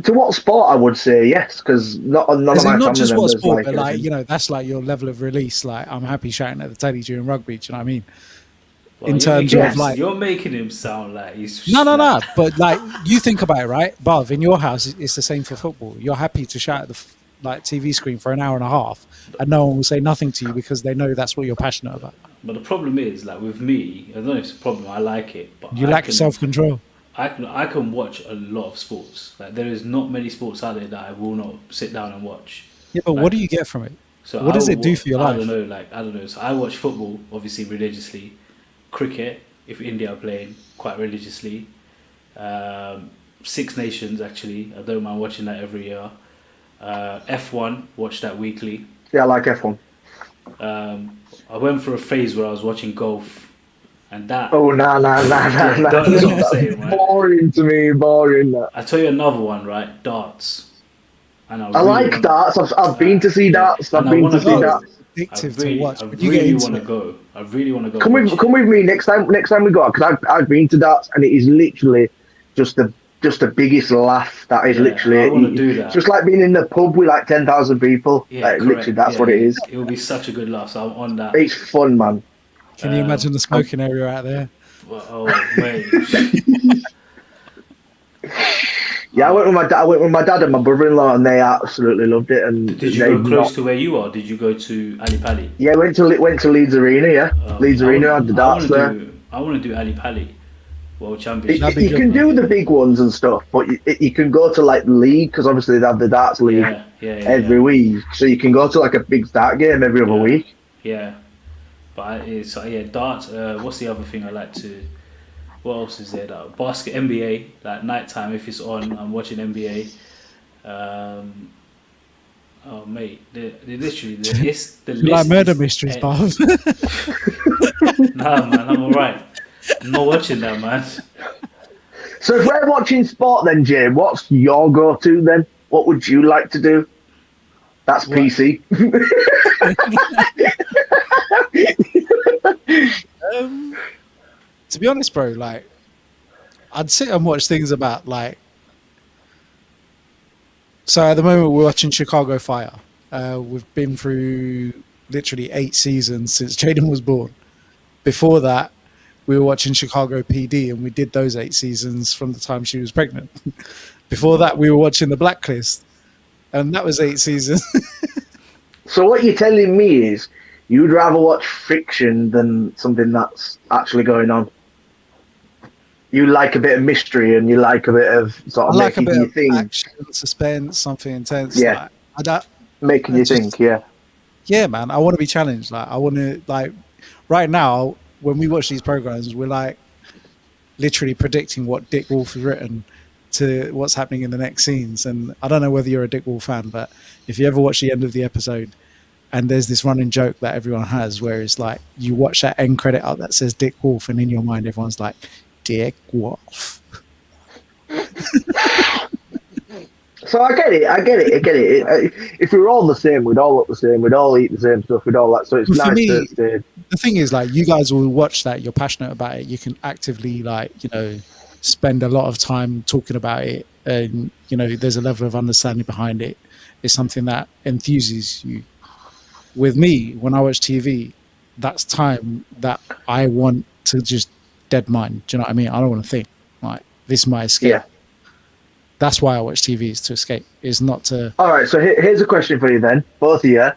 To what sport, I would say yes, because none of my family Not just what members sport, like but like, it. you know, that's like your level of release. Like, I'm happy shouting at the telly during rugby. Do you know what I mean? Well, In terms of, like, you're making him sound like he's no. But like, you think about it, right? Bav, in your house, it's the same for football. You're happy to shout at the like TV screen for an hour and a half, and no one will say nothing to you because they know that's what you're passionate about. But the problem is, like with me, I don't know if it's a problem. I like it, but You lack self-control. I can watch a lot of sports. Like there is not many sports out there that I will not sit down and watch. Yeah, but Like, what do you get from it? so What does it do for your life? I don't know. Like I don't know. So I watch football, obviously religiously. Cricket, if India are playing, quite religiously. Six Nations, actually, I don't mind watching that every year. F1, watch that weekly. Yeah, I like F1. I went through a phase where I was watching golf, and that. Oh, nah. That's what I'm saying, right? Boring to me, boring. I tell you another one, right? Darts. And I like darts. I've been to see darts. I've and I been wanna to see go. darts. Addictive I really, to watch. I When you get really into want to it. go. I really want to go. Come with me next time we go, because I've been to darts and it is literally just the biggest laugh. That is literally I it. want to do that. It's just like being in the pub with like 10,000 people. Yeah, Like, literally, that's what it is. It will be such a good laugh. So I'm on that. It's fun, man. Can you imagine the smoking area out there? Well, oh mate. Yeah, I went with my dad and my brother-in-law, and they absolutely loved it. And Did you go close to where you are? Did you go to Ali Pali? Yeah, went to Leeds Arena. Yeah, Leeds Arena had the darts there. I want to do Ali Pali World Championship. That'd be You good, can man. do the big ones and stuff, but you can go to like the league, because obviously they have the darts league every week. So you can go to like a big dart game every other week. Yeah, but it's darts. What's the other thing I like to? What else is there? Like basket NBA, like nighttime if it's on, I'm watching NBA. Oh mate, the literally the list. The You like list murder is mysteries, end- Bav? Nah, man, I'm alright. I'm not watching that, man. So if we're watching sport, then Jay, what's your go-to then? What would you like to do? That's What? PC. To be honest, bro, like I'd sit and watch things about like. So at the moment we're watching Chicago Fire. We've been through literally 8 seasons since Jaden was born. Before that, we were watching Chicago PD, and we did those 8 seasons from the time she was pregnant. Before that, we were watching The Blacklist, and that was 8 seasons. So what you're telling me is you'd rather watch fiction than something that's actually going on. You like a bit of mystery, and you like a bit of sort I of like a making bit you of think. action, suspense, something intense. Yeah. Like, Making you think, yeah. yeah, man, I want to be challenged. Like, I want to, like, right now, when we watch these programs, we're like literally predicting what Dick Wolf has written to what's happening in the next scenes. And I don't know whether you're a Dick Wolf fan, but if you ever watch the end of the episode and there's this running joke that everyone has where it's like you watch that end credit up that says Dick Wolf, and in your mind, everyone's like, Dick Wolf. So I get it. If we were all the same, we'd all look the same, we'd all eat the same stuff, we'd all that. So it's But for nice me, to the thing is, like, you guys will watch that, you're passionate about it, you can actively, like, you know, spend a lot of time talking about it, and, you know, there's a level of understanding behind it. It's something that enthuses you. with me, when I watch TV, that's time that I want to just dead mind. Do you know what I mean? I don't want to think. Like, this is my escape. Yeah. That's why I watch TV, is to escape. It's not to. All right. So here's a question for you then, both of you.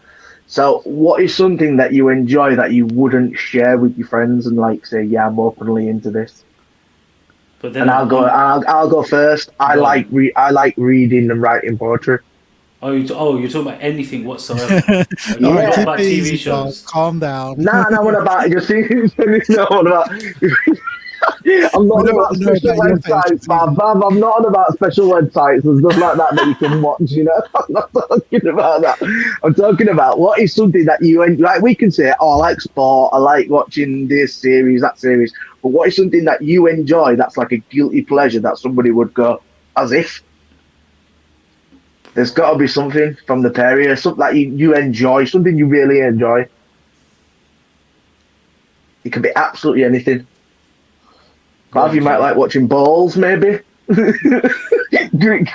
So, what is something that you enjoy that you wouldn't share with your friends and like say, yeah, I'm openly into this? But then And I'll go first. I like reading and writing poetry. you're talking about anything whatsoever. You're All right, not keep about it TV easy, dog. shows. Calm down. Nah, what about just no, what about? I'm not We don't about wanna know special about your websites, pages Bob. I'm not on about special websites and stuff like that you can watch. You know, I'm not talking about that. I'm talking about what is something that you like. We can say, oh, I like sport. I like watching this series, that series. But what is something that you enjoy that's like a guilty pleasure that somebody would go, as if? There's got to be something from the pair here, something that you enjoy, something you really enjoy. It can be absolutely anything. Bob, you might like watching balls, maybe.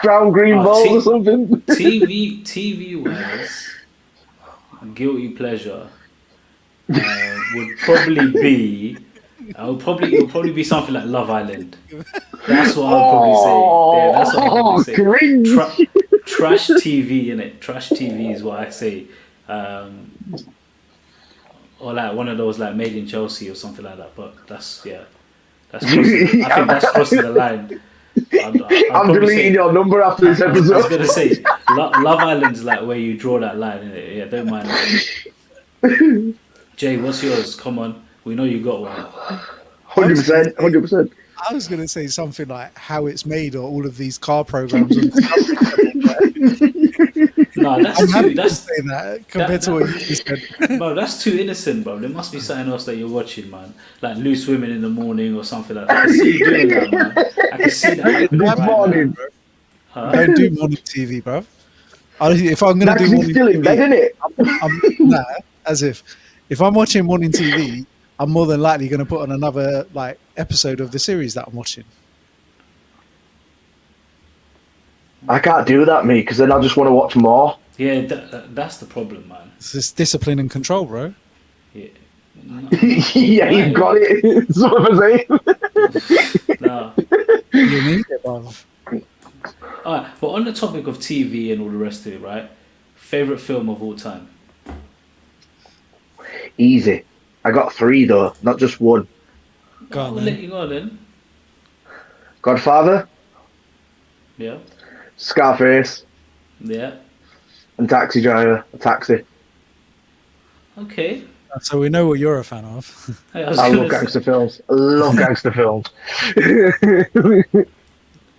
Crown green balls or something. TV wise, guilty pleasure would probably be. It'll probably be something like Love Island. That's what I'll probably say. Yeah, that's what I'll probably say. Trash TV, innit? Trash TV is what I say. Or like one of those like Made in Chelsea or something like that. But that's crossing, I think that's crossing the line. I'm deleting your number after this episode. I was gonna say Love Island's like where you draw that line, innit? Yeah, don't mind that. Jay, what's yours? Come on, we know you got one. 100%. I was going to say something like How It's Made or all of these car programs. On No, that's I'm too. happy to That's say that compared to what you just said. bro. That's too innocent, bro. There must be something else that you're watching, man. Like Loose Women in the Morning or something like that. I can see you doing that, man. I can see that happening This right morning. now. I don't do morning TV, bro. If I'm going to do morning still in bed, TV, innit? nah, as if I'm watching morning TV, I'm more than likely going to put on another like episode of the series that I'm watching. I can't do that, me, because then I just want to watch more. Yeah, that's the problem, man. It's just discipline and control, bro. Yeah. Yeah, you've got it. That's what I'm saying. No. You need it, bro. Alright, but on the topic of TV and all the rest of it, right? Favorite film of all time? Easy. I got 3 though, not just 1. Go on, We'll then. let you go then. Godfather, Yeah. Scarface, Yeah. and Taxi Driver. Taxi. Okay. So we know what you're a fan of. Hey, I was I gonna love say, gangster films. I love gangster films.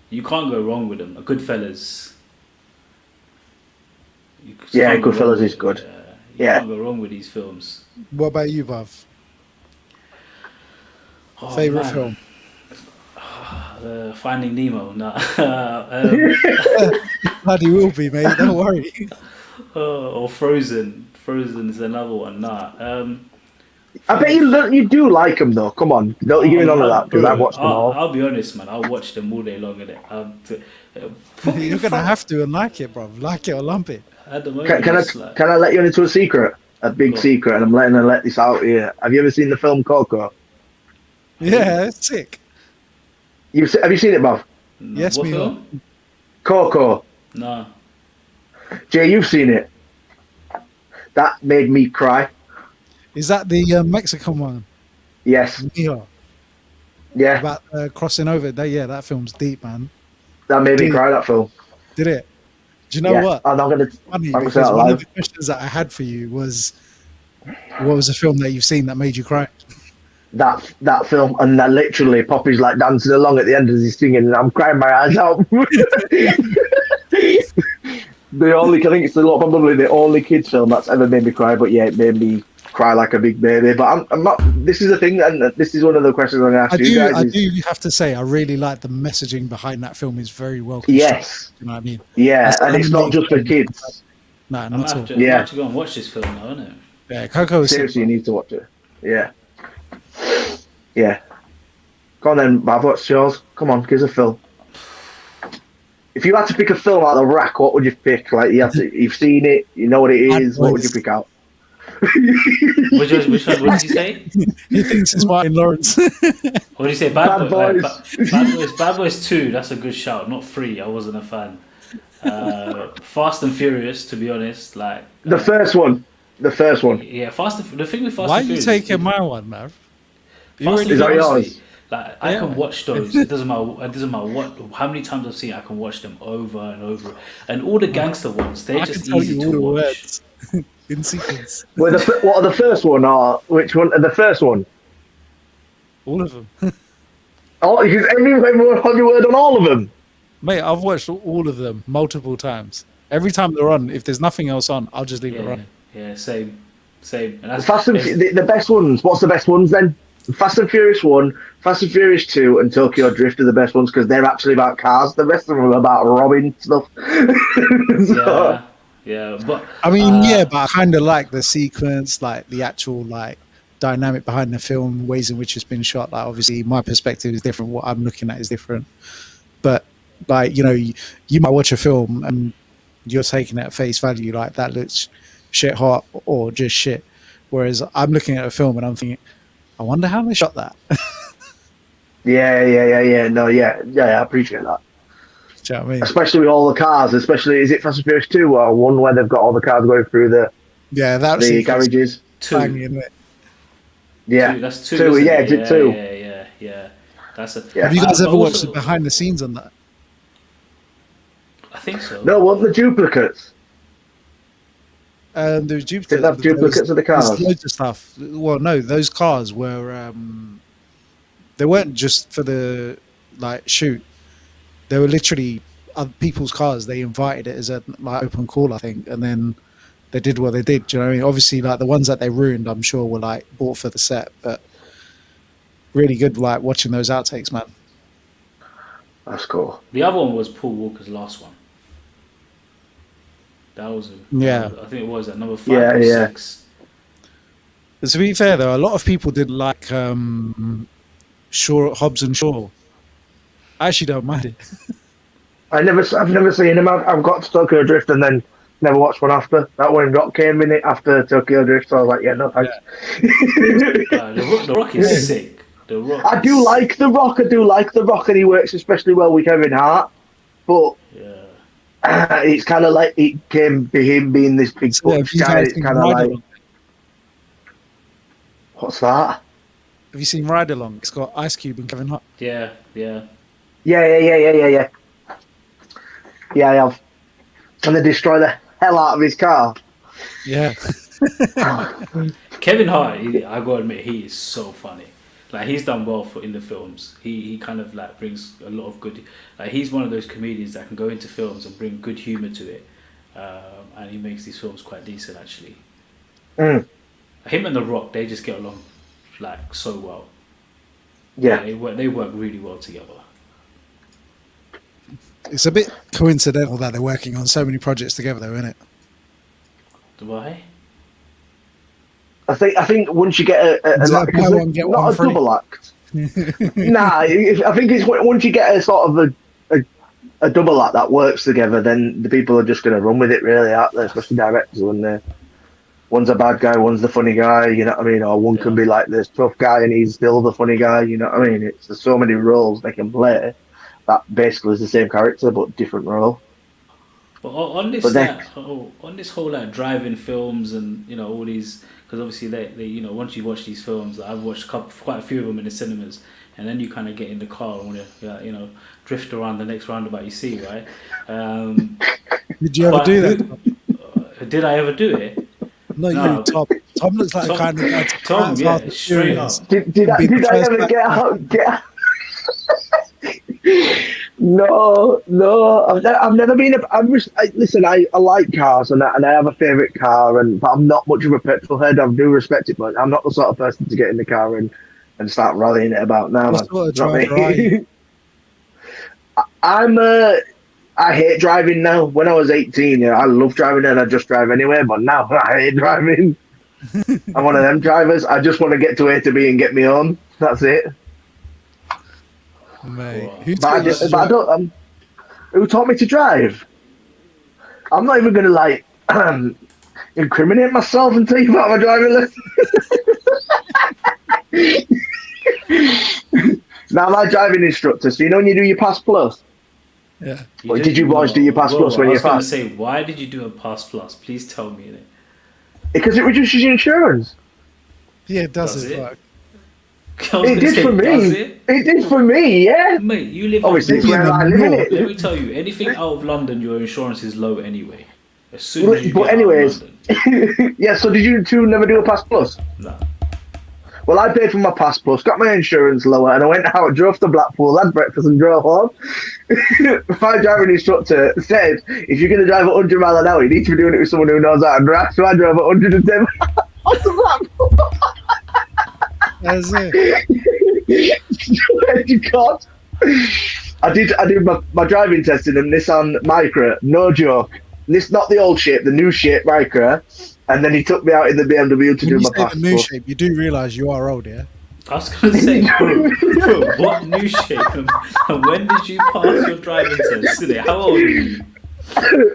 you can't go wrong with them. Goodfellas. You Yeah, can't go Goodfellas wrong is with- good. You Yeah. can't go wrong with these films. What about you, Buff? Oh, Favorite man. film? Finding Nemo. Nah. Bloody will be, mate. Don't worry. Or Frozen. Frozen is another one. Nah. I bet you do like them though. Come on, don't you give me none of that because I've watched them all. I'll be honest, man. I'll watch them all day long. Innit? You're going to have to and like it, bro. Like it or lump it. At the moment, Can it's like, I let you into a secret? A big Go. secret, and I'm letting her let this out here. Have you ever seen the film Coco? Yeah, it's sick. Have you seen it, Bob? Yes, what me film? Coco. Nah. Jay, you've seen it. That made me cry. Is that the Mexican one? Yes. Mio, Yeah. about crossing over. That film's deep, man. That made me Dude. cry, that film. Did it? Do you know Yeah. what? I'm not going to... Funny, I'm gonna because say that one live. of the questions that I had for you was, what was a film that you've seen that made you cry? That film, and that literally Poppy's like dancing along at the end as he's singing, and I'm crying my eyes out. I think it's probably the only kids film that's ever made me cry, but yeah, it made me cry like a big baby. But I'm not. This is the thing, and this is one of the questions I'm going to ask you guys. I do have to say, I really like the messaging behind that film. Is very well constructed. Yes. You know what I mean? Yeah, That's and it's not animated just for film. kids. No, I'm not at all. to Yeah. have to go and watch this film now, isn't it? Yeah, Coco is Seriously, you need to watch it. Yeah. Yeah. Go on then, Bob. What's yours? Come on, give us a film. If you had to pick a film out of the rack, what would you pick? Like you've seen it, you know what it is. What would you pick out? Which one? What did you say? He thinks it's Martin Lawrence. What did you say? Bad, Bad Boy, Boys. Bad Boys. Bad Boys 2. That's a good shout. Not 3. I wasn't a fan. Fast and Furious, to be honest. Like The first one. The first one. yeah, the thing with Fast Why are and you Furious. taking my one, man? You Fast already and Is that Furious, yours? honestly, like I Yeah. can watch those. It doesn't matter. It doesn't matter how many times I've seen it. I can watch them over and over. And all the gangster ones, they're I can just tell easy you to all the watch. words in sequence. Well, what are the first one? Or which one? The first one. All of them. Oh, everyone have you word on all of them? Mate, I've watched all of them multiple times. Every time they're on, if there's nothing else on, I'll just leave it Yeah, running. yeah, same. And that's Fast and it's- the best ones. What's the best ones then? Fast and Furious 1, Fast and Furious 2, and Tokyo Drift are the best ones because they're actually about cars. The rest of them are about robbing stuff. So, yeah. But I mean, yeah, but I kind of like the sequence, like the actual like dynamic behind the film, ways in which it's been shot. Like, obviously, my perspective is different. What I'm looking at is different. But like, you might watch a film and you're taking it at face value, like that looks shit hot or just shit. Whereas I'm looking at a film and I'm thinking, I wonder how they shot that. yeah. No, yeah. I appreciate that. Do you know what I mean? Especially with all the cars. Especially, is it Fast and Furious 2 or one where they've got all the cars going through Yeah, that the sequence garages? two, banging, isn't it? Yeah, that's two. two. Isn't Yeah, it? two. Yeah. That's a. Yeah. Have you guys But ever watched also- the behind the scenes on that? I think so. No, what the duplicates? There's Did duplicates. they have but duplicates of the there's cars? loads of stuff. Well, no, those cars were they weren't just for the like shoot. They were literally other people's cars. They invited it as a like open call, I think, and then they did what they did. Do you know what I mean? Obviously, like the ones that they ruined, I'm sure were like bought for the set, but really good. Like watching those outtakes, man. That's cool. The other one was Paul Walker's last one. That was Yeah. I think it was at number 5 Yeah, or yeah. 6. But to be fair, though, a lot of people did like Hobbs and Shaw. I actually don't mind it. I've never seen him. I've got to Tokyo Drift and then never watched one after. That when Rock came in it after Tokyo Drift, so I was like, yeah, no thanks. The Rock is sick. The Rock. I do like The Rock. And he works especially well with Kevin Hart. But Yeah. it's kind of like it came to him being this big So, have butch you guy. guys It's seen kind of Ride like, Along? what's that? Have you seen Ride Along? It's got Ice Cube and Kevin Hart. Yeah. Yeah, I have. And they destroy the hell out of his car. Yeah. Kevin Hart, I gotta admit, he is so funny. Like he's done well in the films. He kind of like brings a lot of good. Like he's one of those comedians that can go into films and bring good humor to it, and he makes these films quite decent actually. Mm. Him and The Rock, they just get along like so well. Yeah. They work really well together. It's a bit coincidental that they're working on so many projects together, though, isn't it? Why? I think once you get Is that buy one, get not one a free? double act. Nah, I think it's once you get a sort of a double act that works together, then the people are just going to run with it, really, aren't they? Especially directors when one's a bad guy, one's the funny guy, you know what I mean? Or one can be like this tough guy and he's still the funny guy, you know what I mean? There's so many roles they can play that basically is the same character but different role. Well, on this on this whole like driving films and all these, because obviously they once you watch these films, like, I've watched quite a few of them in the cinemas, and then you kind of get in the car and want to drift around the next roundabout you see, right? Did you ever do that? Did I ever do it? No, No. you Tom. Tom looks like Tom- the kind of guy to Tom, Fast yeah, and straight Furious. up. Did I Be the first ever black get guy. out? No. I've never been. Listen, I like cars and I have a favourite car, but I'm not much of a petrol head. I do respect it, but I'm not the sort of person to get in the car and start rallying it about now. What sort of Not me. driver are you? I hate driving now. When I was 18, I loved driving and I just drive anywhere. But now I hate driving. I'm one of them drivers. I just want to get to A to B and get me home. That's it. Mate, Wow. who But taught you I don't. Who taught me to drive? I'm not even gonna incriminate myself and tell you about my driving lesson. Now, my driving instructor, so you know when you do your Pass Plus? Yeah. Or did you boys do your Pass Plus when I you was going to passed? say, why did you do a Pass Plus? Please tell me that. Because it reduces your insurance. Yeah, it does Does as it? well. I was It going to did say, for does me. it? It did for me, yeah. Mate, you live Obviously, it's on. Maybe where in I the live in north. Let it. me tell you, anything out of London, your insurance is low anyway. As soon as you But get out of anyways, London. yeah, so did you two never do a Pass Plus? Nah. Well, I paid for my Pass Plus, got my insurance lower, and I went out, drove to Blackpool, had breakfast, and drove home. My driving instructor said, if you're going to drive at 100 mile an hour, you need to be doing it with someone who knows how to drive. So I drove at 110 miles to Blackpool. That's it. Swear to God. I did my driving test in a Nissan Micra, no joke. This not the old shape, the new shape Micra. And then he took me out in the BMW to When do you my say the Pass new Plus. shape, you do realise you are old, yeah? I was going to say, bro, what new shape? And when did you pass your driving test? Today? How old are you? Do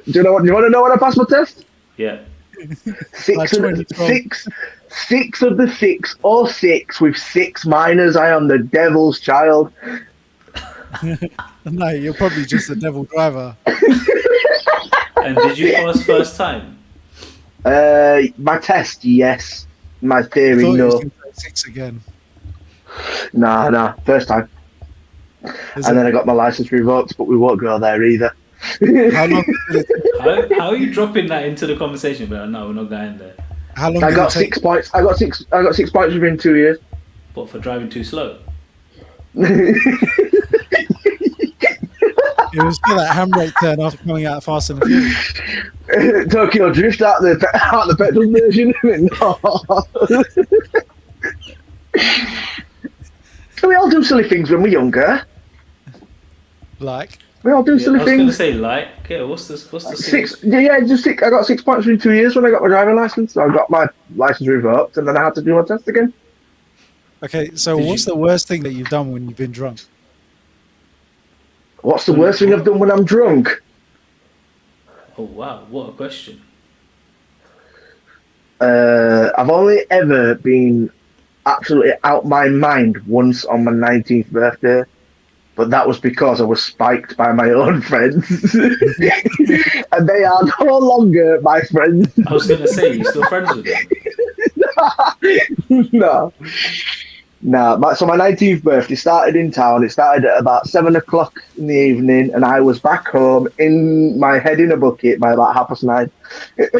you know what? You want to know when I passed my test? Yeah. Like 2012. Six of the 606 with 6 minors. I am the devil's child. No, you're probably just a devil driver. And did you pass first time? My test, yes. My I theory, thought you was no. going to say 6 again. Nah. First time. Is And it? then I got my license revoked, but we won't go there either. How long did it take? How are you dropping that into the conversation? But no, we're not going there. How long I did got it take? 6 points. I got six points within 2 years. What, for driving too slow? It was still that handbrake turn after coming out of Fast and the Furious. Tokyo Drift out the petrol station. No. We all do silly things when we're younger. Like, We all do Yeah, I silly was going to things. say, like, yeah, what's the Six. Yeah, just 6. I got 6 points within 2 years when I got my driving license. So I got my license revoked, and then I had to do my test again. okay, so Did what's you- the worst thing that you've done when you've been drunk? What's the worst thing I've done when I'm drunk? Oh, wow, what a question. I've only ever been absolutely out my mind once on my 19th birthday, but that was because I was spiked by my own friends, and they are no longer my friends. I was going to say, you still friends with them? No. So my 19th birthday started in town. It started at about 7 o'clock in the evening, and I was back home in my head in a bucket by about 9:30. I've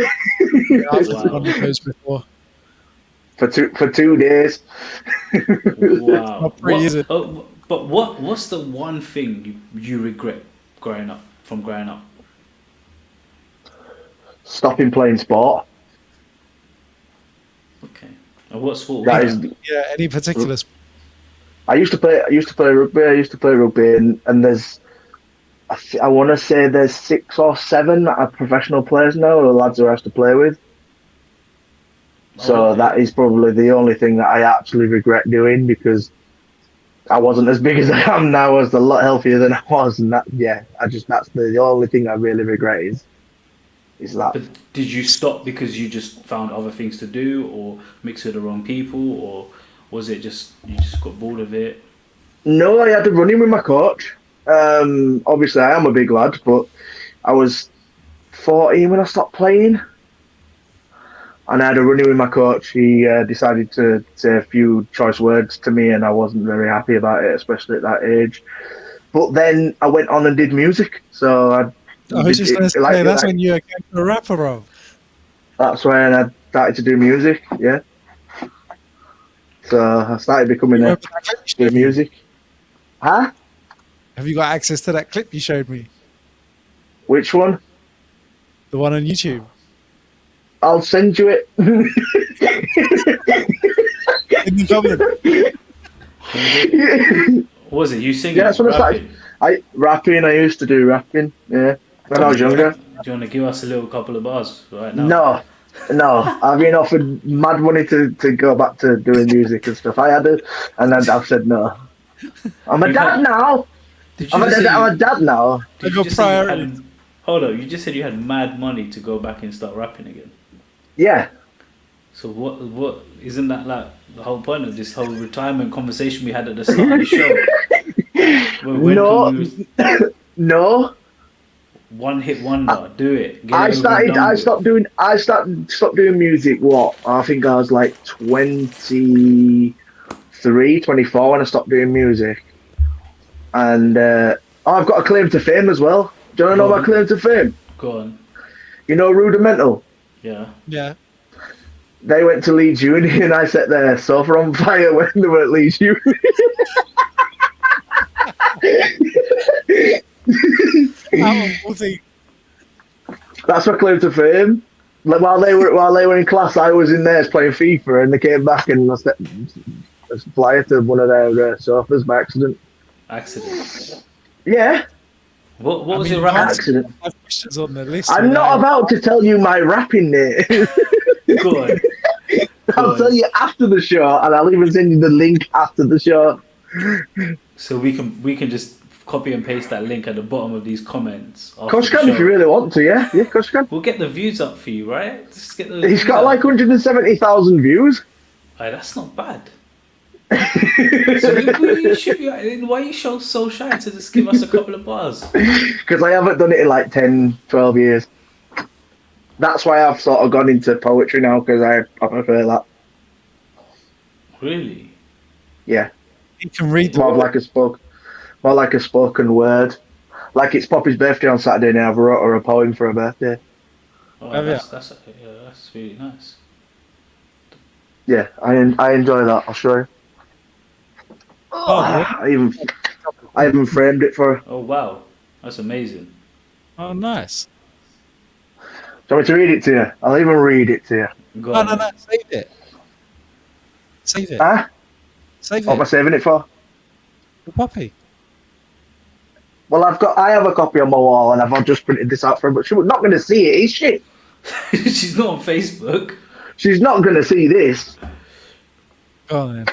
Wow. been on those before. for 2 days. Wow. Not pretty, is it? But what's the one thing you regret growing up? Stopping playing sport. Okay. And what sport? That was is. that? Yeah, any particular I used to play rugby. And there's, I want to say there's 6 or 7 that are professional players now, the lads who I used to play with. So okay. that is probably the only thing that I actually regret doing, because I wasn't as big as I am now. I was a lot healthier than I was, and that's the only thing I really regret is that. But did you stop because you just found other things to do, or mix with the wrong people, or was it just you just got bored of it? No, I had to run in with my coach. Obviously, I am a big lad, but I was 14 when I stopped playing. And I had a run-in with my coach. He decided to say a few choice words to me, and I wasn't very happy about it, especially at that age. But then I went on and did music. So I was just going to say, that's when you became a rapper, bro. That's when I started to do music, yeah. So I started becoming You a remember that clip you with showed me? music. Huh? Have you got access to that clip you showed me? Which one? The one on YouTube? I'll send you it. In the comment. What was it you singing? Yeah, that's when I started. Rapping? I used to do rapping, yeah, when I was younger. Do you want to give us a little couple of bars right now? No. I've been offered mad money to go back to doing music and stuff. I had it, and then I've said no. I'm a dad now. I'm a dad now. Did you just say you had, hold on, you just said you had mad money to go back and start rapping again. Yeah. So what isn't that like the whole point of this whole retirement conversation we had at the start of the show? When can No, we no. one hit wonder, do it, get I it over and started. done I with. stopped doing. I stopped doing music. What? I think I was like 23, 24 when I stopped doing music. And I've got a claim to fame as well. Do you want to know Go my on, claim to fame? go on. You know, Rudimental. Yeah. Yeah. They went to Leeds Uni, and I set their sofa on fire when they were at Leeds Uni. That's my claim to fame. Like while they were in class, I was in theirs playing FIFA, and they came back and I flyer to one of their sofas by accident. Accident. Yeah, What I was mean, your rap? accident. Questions on the list. I'm not about to tell you my rapping name. Go on. I'll tell you after the show, and I'll even send you the link after the show. So we can just copy and paste that link at the bottom of these comments. after Coach the can if show. you really want to, yeah, Coach can. We'll get the views up for you, right? Just get those. He's views got up. like 170,000 views. Aye, that's not bad. So why are you so shy to just give us a couple of bars? Because I haven't done it in like 10, 12 years. That's why I've sort of gone into poetry now, because I prefer that. Really? Yeah. You can read More like a spoken word. Like it's Poppy's birthday on Saturday and I've wrote her a poem for her birthday. Oh, Oh, yeah. that's really nice. Yeah, I enjoy that. I'll show you. Oh, I even framed it for her. Oh wow, that's amazing. Oh, nice. Do you want me to read it to you? I'll even read it to you. Go No, on. no, no. Save it. Save it. Huh? Save What am I it. saving it for? The puppy. Well, I have a copy on my wall and I've just printed this out for her, but she's not going to see it, is she? She's not on Facebook. She's not going to see this. Go on then.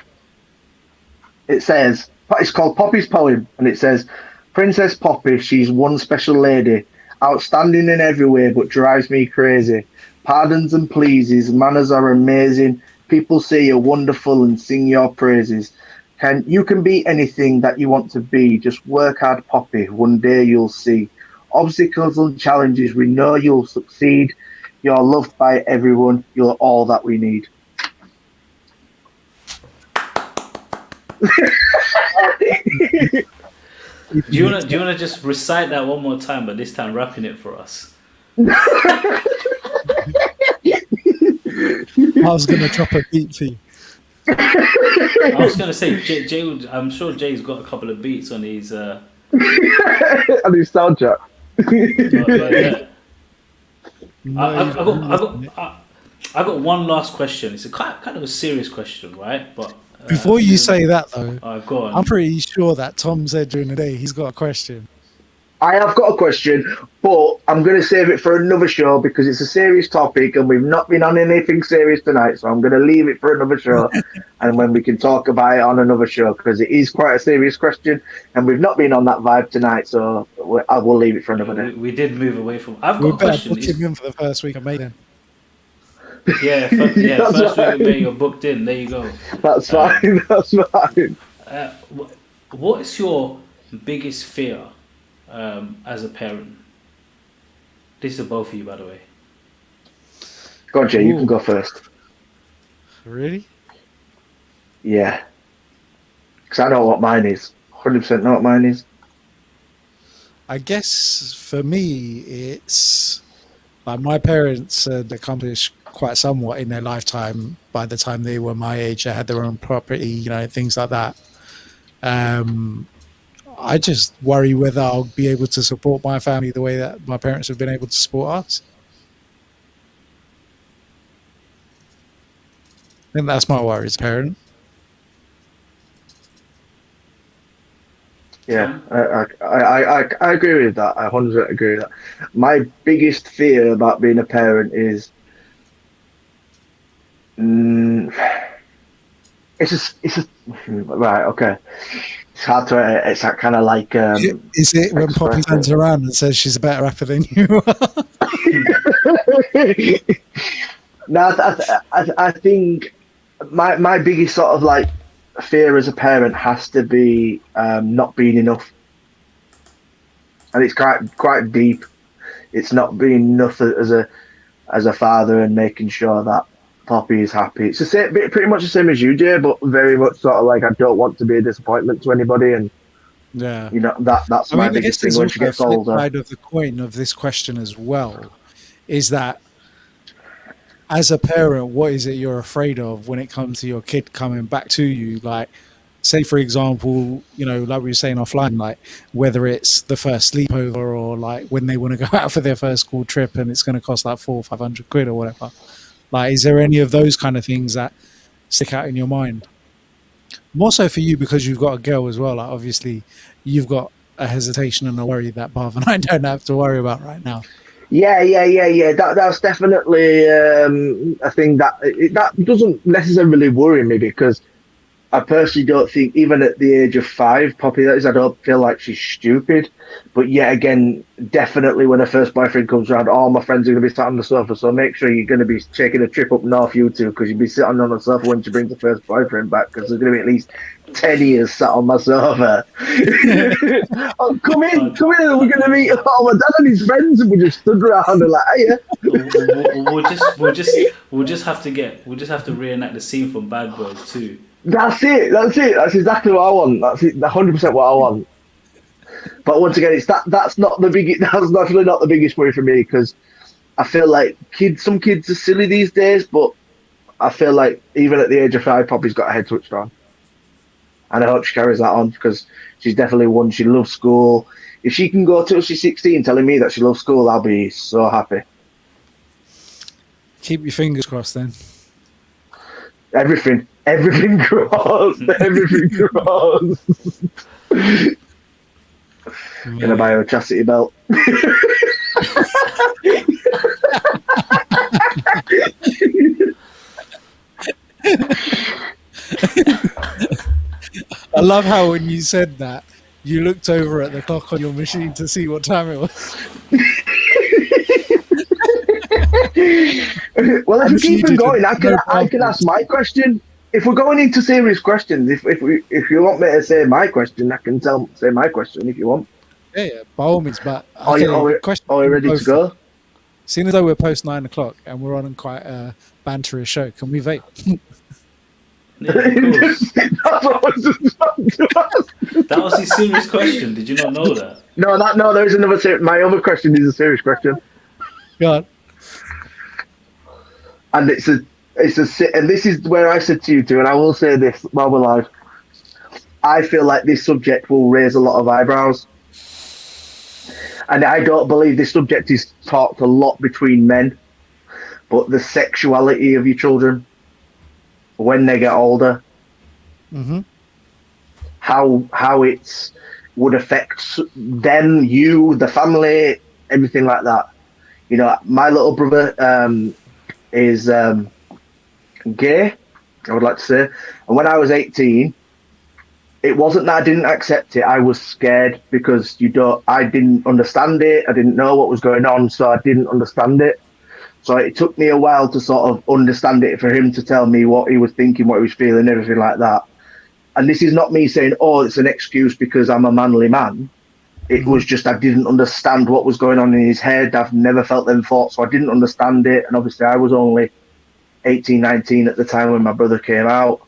It says, it's called Poppy's Poem, and it says, Princess Poppy, she's one special lady, outstanding in every way, but drives me crazy. Pardons and pleases, manners are amazing. People say you're wonderful and sing your praises. You can be anything that you want to be. Just work hard, Poppy. One day you'll see. Obstacles and challenges, we know you'll succeed. You're loved by everyone. You're all that we need. Do you wanna just recite that one more time, but this time rapping it for us? I was going to drop a beat for you. I was gonna say Jay. I'm sure Jay's got a couple of beats on his. And his soundtrack. Yeah. No, I got one last question. It's a kind of a serious question, right? But Before you say that, though, go on. I'm pretty sure that Tom said during the day he's got a question. I have got a question, but I'm going to save it for another show because it's a serious topic and we've not been on anything serious tonight. So I'm going to leave it for another show and when we can talk about it on another show because it is quite a serious question and we've not been on that vibe tonight. So I will leave it for another day. We did move away from. I've We got a better question. book him in for the first week of May then. First week of May, you're booked in. There you go. That's fine. That's fine. What is your biggest fear as a parent? This is both of you, by the way. Go on, Jay. You can go first. Really? Yeah. Because I know what mine is. 100% know what mine is. I guess for me, it's like my parents had accomplished quite somewhat in their lifetime. By the time they were my age, they had their own property, things like that. I just worry whether I'll be able to support my family the way that my parents have been able to support us. I think that's my worry as a parent. Yeah, I agree with that. I 100% agree with that. My biggest fear about being a parent is, right. Okay, it's hard to. It's kind of like. Is it when Poppy turns around and says she's a better rapper than you are? No, I think my biggest sort of like fear as a parent has to be not being enough, and it's quite deep. It's not being enough as a father and making sure that Poppy is happy. It's the same, pretty much the same as you, Jay, but very much sort of like I don't want to be a disappointment to anybody, and Yeah. you know that's I my mean, I biggest guess thing there's when she also a gets flip older. side of the coin of this question as well, is that as a parent, what is it you're afraid of when it comes to your kid coming back to you? Like, say, for example, like we were saying offline, like whether it's the first sleepover or like when they want to go out for their first school trip and it's going to cost like 400 or 500 quid or whatever. Like, is there any of those kind of things that stick out in your mind? More so for you because you've got a girl as well. Like, obviously, you've got a hesitation and a worry that Barb and I don't have to worry about right now. Yeah. That's definitely a thing that doesn't necessarily worry me because I personally don't think, even at the age of 5, Poppy, that is, I don't feel like she's stupid. But yet again, definitely when her first boyfriend comes around, all my friends are going to be sat on the sofa. So make sure you're going to be taking a trip up north, you two, because you'll be sitting on the sofa when she brings the first boyfriend back, because there's going to be at least 10 years sat on my sofa. Oh, come in, we're going to meet all my dad and his friends, and we just stood around and like, hey, yeah. We'll just have to reenact the scene from Bad Boys too. That's it. That's exactly what I want. That's it. 100% what I want. But once again, it's that's not the biggest. That's definitely not the biggest worry for me because I feel like some kids are silly these days, but I feel like even at the age of 5, Poppy's got her head switched on, and I hope she carries that on because she's definitely one. She loves school. If she can go till she's 16, telling me that she loves school, I'll be so happy. Keep your fingers crossed then. Everything crossed. Everything crossed. Gonna buy her a chastity belt. I love how when you said that, you looked over at the clock on your machine to see what time it was. Well, if we keep on going, I can ask my question. If we're going into serious questions, if you want me to say my question, I can say my question if you want. Yeah, by all means. But are you ready to go? Seeing as though we're post 9 o'clock and we're on quite a banterish show, can we vape? Yeah, that was the serious question. Did you not know that? No. There's another. My other question is a serious question. Go on. And and this is where I said to you two, and I will say this while we're live. I feel like this subject will raise a lot of eyebrows, and I don't believe this subject is talked a lot between men, but the sexuality of your children when they get older, how it would affect them, you, the family, everything like that. You know, my little brother is gay, I would like to say. And when I was 18, it wasn't that I didn't accept it. I was scared because I didn't understand it. I didn't know what was going on, so I didn't understand it. So it took me a while to sort of understand it, for him to tell me what he was thinking, what he was feeling, everything like that. And this is not me saying, oh, it's an excuse because I'm a manly man. It was just I didn't understand what was going on in his head. I've never felt them thoughts, so I didn't understand it. And obviously I was only 18, 19 at the time when my brother came out.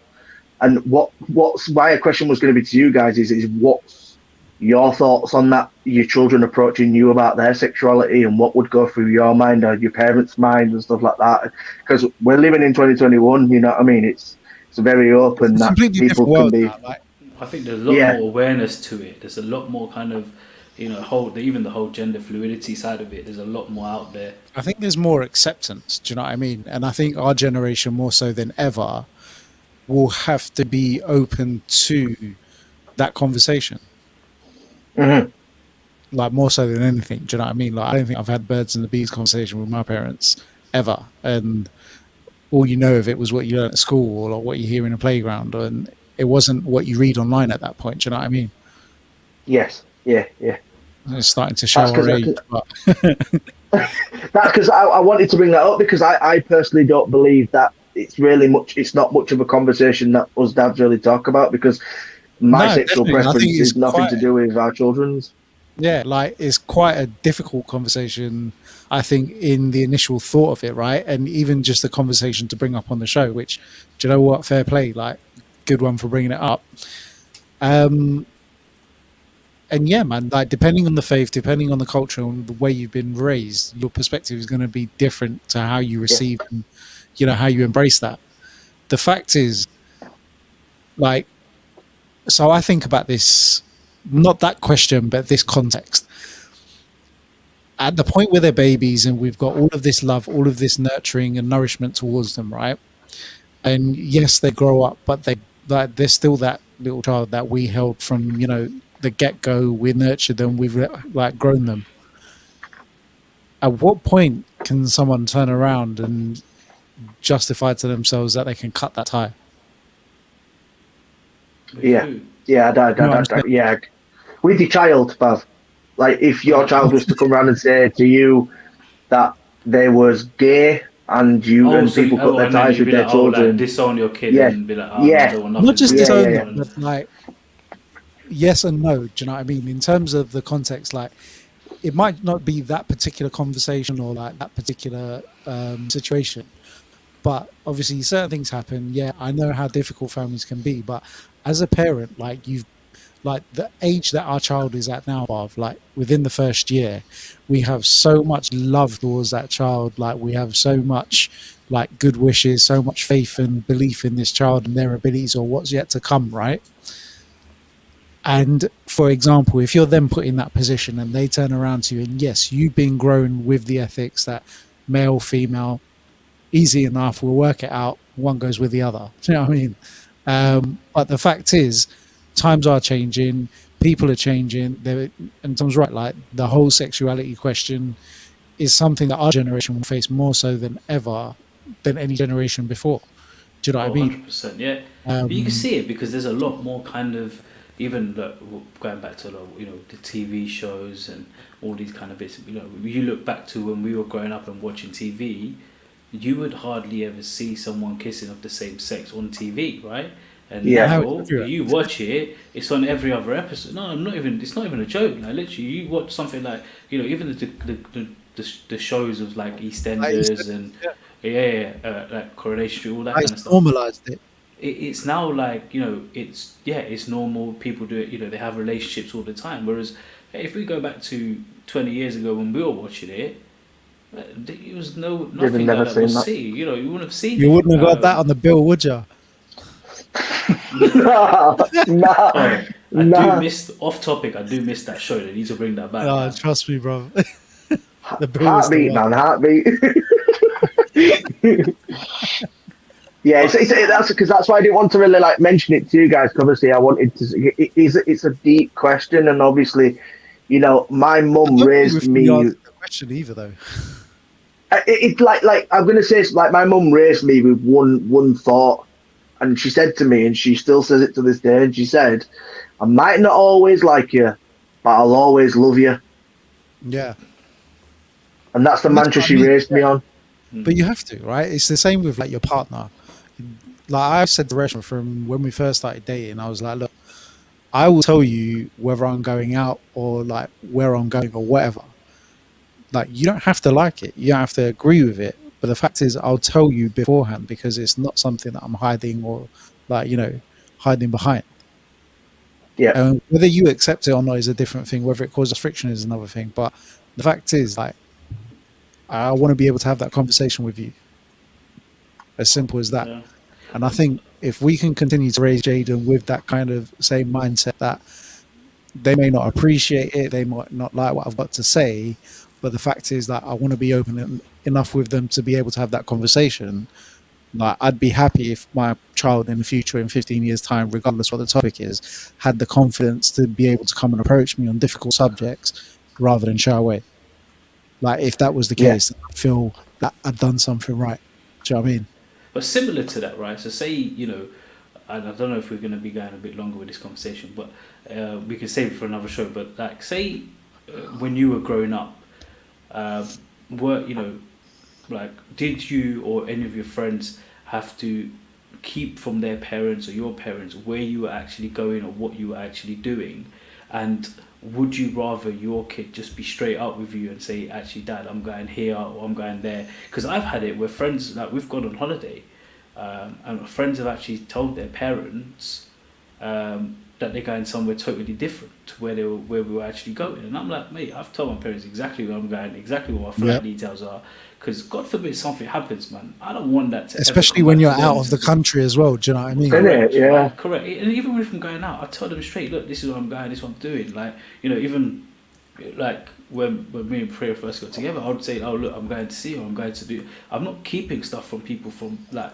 And what's my question was going to be to you guys is what's your thoughts on that, your children approaching you about their sexuality, and what would go through your mind or your parents' mind and stuff like that? Because we're living in 2021, you know what I mean? It's very open that people can be... Now, I think there's a lot more awareness to it. There's a lot more kind of, even the whole gender fluidity side of it. There's a lot more out there. I think there's more acceptance. Do you know what I mean? And I think our generation, more so than ever, will have to be open to that conversation. Like, more so than anything. Do you know what I mean? Like, I don't think I've had birds and the bees conversation with my parents ever. And all you know of it was what you learn at school or what you hear in a playground, and it wasn't what you read online at that point. Do you know what I mean? Yes. Yeah. It's starting to show our age. That's because I wanted to bring that up because I personally don't believe that it's not much of a conversation that us dads really talk about because my No, sexual definitely. I think preference it's is nothing quite, to do with our children's. yeah, like it's quite a difficult conversation, I think, in the initial thought of it, right? And even just the conversation to bring up on the show, which, do you know what? Fair play, like, good one for bringing it up. Um, and yeah, man, like, depending on the faith, depending on the culture and the way you've been raised, your perspective is going to be different to how you Yeah, receive and, how you embrace that. The fact is, like, so I think about this, not that question, but this context. At the point where they're babies and we've got all of this love, all of this nurturing and nourishment towards them, right? And yes, they grow up, but they're still that little child that we held from, the get go. We nurtured them, we've like grown them. At what point can someone turn around and justify to themselves that they can cut that tie? With yeah, who? yeah, You know what I'm saying? yeah. With your child, Bav. Like if your Right. child was to come around and say to you that they was gay and So, people cut their and then ties you'd with be their like, oh, like children, disown your kid yeah, and be like, oh no, I yeah, don't want Not nothing to do just with yeah, it. yeah, disown yeah, them, No, but no. like yes and no. Do you know what I mean? In terms of the context, like it might not be that particular conversation or like that particular situation, but obviously certain things happen. Yeah, I know how difficult families can be, but as a parent, like you've like the age that our child is at now, of like within the first year, we have so much love towards that child. Like we have so much like good wishes, so much faith and belief in this child and their abilities or what's yet to come, right? And for example, if you're then put in that position and they turn around to you, and yes, you've been grown with the ethics that male, female, easy enough, we'll work it out. One goes with the other. Do you know what I mean? But the fact is, times are changing, people are changing. And Tom's right, like the whole sexuality question is something that our generation will face more so than ever than any generation before. Do you know what I Oh, mean? 100%, yeah. But you can Um, see it because there's a lot more kind of, even going back to, the TV shows and all these kind of bits. You look back to when we were growing up and watching TV, you would hardly ever see someone kissing of the same sex on TV, right? And yeah, now it's now everywhere. you watch it, it's on every other episode. No, I'm not even. It's not even a joke. Like literally, you watch something like even the shows of like Like you said, EastEnders and yeah, like Coronation Street, all that like kind it's of stuff. normalized it. It's now like it's normal. People do it. They have relationships all the time. Whereas hey, if we go back to 20 years ago when we were watching it, it was they've nothing like never that. We'll seen that. see. You wouldn't have seen You it. wouldn't have got that on the bill, would you? Nah, nah, Oh, I do nah. miss off topic. I do miss that show. They need to bring that back, man. Trust me, bro. The bill was the Heartbeat, one. man, heartbeat. Yeah, that's because that's why I didn't want to really like mention it to you guys. 'Cause obviously, I wanted to. It's a deep question, and obviously, my I mum don't agree raised with you me. answering the question either, though. It's like I'm gonna say, it's like my mum raised me with one thought, and she said to me, and she still says it to this day. And she said, "I might not always like you, but I'll always love you." Yeah, And that's the and that's mantra what I she mean. raised me on. But you have to, right? It's the same with like your partner. Like I said to Reshma from when we first started dating, I was like, look, I will tell you whether I'm going out or like where I'm going or whatever. Like you don't have to like it, you don't have to agree with it. But the fact is, I'll tell you beforehand because it's not something that I'm hiding or like hiding behind. Yeah, And whether you accept it or not is a different thing. Whether it causes friction is another thing. But the fact is, like, I want to be able to have that conversation with you. As simple as that. Yeah. And I think if we can continue to raise Jaden with that kind of same mindset that they may not appreciate it, they might not like what I've got to say, but the fact is that I want to be open enough with them to be able to have that conversation. Like I'd be happy if my child in the future, in 15 years' time, regardless what the topic is, had the confidence to be able to come and approach me on difficult subjects rather than shy away. Like if that was the yeah, case, I feel that I'd done something right. Do you know what I mean? But similar to that, right? So say, and I don't know if we're going to be going a bit longer with this conversation, but we can save it for another show. But like, say when you were growing up, uh, were, like, did you or any of your friends have to keep from their parents or your parents where you were actually going or what you were actually doing? And would you rather your kid just be straight up with you and say, actually, Dad, I'm going here or I'm going there? Because I've had it where friends, like, we've gone on holiday, and friends have actually told their parents that they're going somewhere totally different to where we were actually going. And I'm like, mate, I've told my parents exactly where I'm going, exactly what my flight details are. Because God forbid something happens, man. I don't want that to Especially ever when come you're back to out them. of the country as well. Do you know what I mean? Correct. Yeah. Right? Correct. And even if I'm going out, I tell them straight, look, this is where I'm going, this is what I'm doing. Like, even like when me and Prayer first got together, I would say, oh, look, I'm going to see you, I'm going to do. I'm not keeping stuff from people from, like,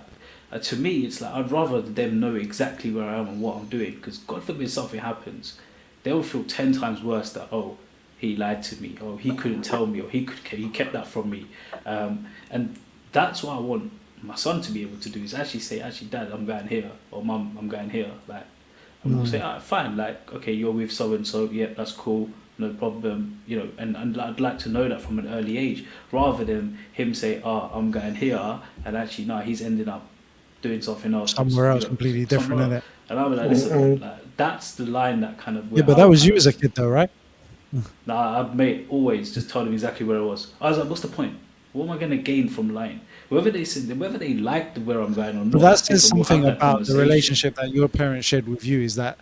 to me, it's like I'd rather them know exactly where I am and what I'm doing. Because God forbid something happens, they'll feel 10 times worse that, oh, he lied to me, or he couldn't tell me, or he kept that from me. And that's what I want my son to be able to do, is actually say, actually, Dad, I'm going here, or Mum, I'm going here. Like, and we'll say, all right, fine, like, okay, you're with so and so, yeah, that's cool, no problem, and I'd like to know that from an early age, rather than him say, oh, I'm going here, and actually, no, he's ending up doing something else, Somewhere else, completely different, somewhere isn't else. it? And I'll be like, listen, like, that's the line that kind of Yeah, where but I that would was kind you as a kid, though, right? Nah, I mate always just told them exactly where I was. I was like, what's the point? What am I going to gain from lying? Whether they like where I'm going or But not, that I think says we'll have something that about the conversation. relationship that your parents shared with you, is that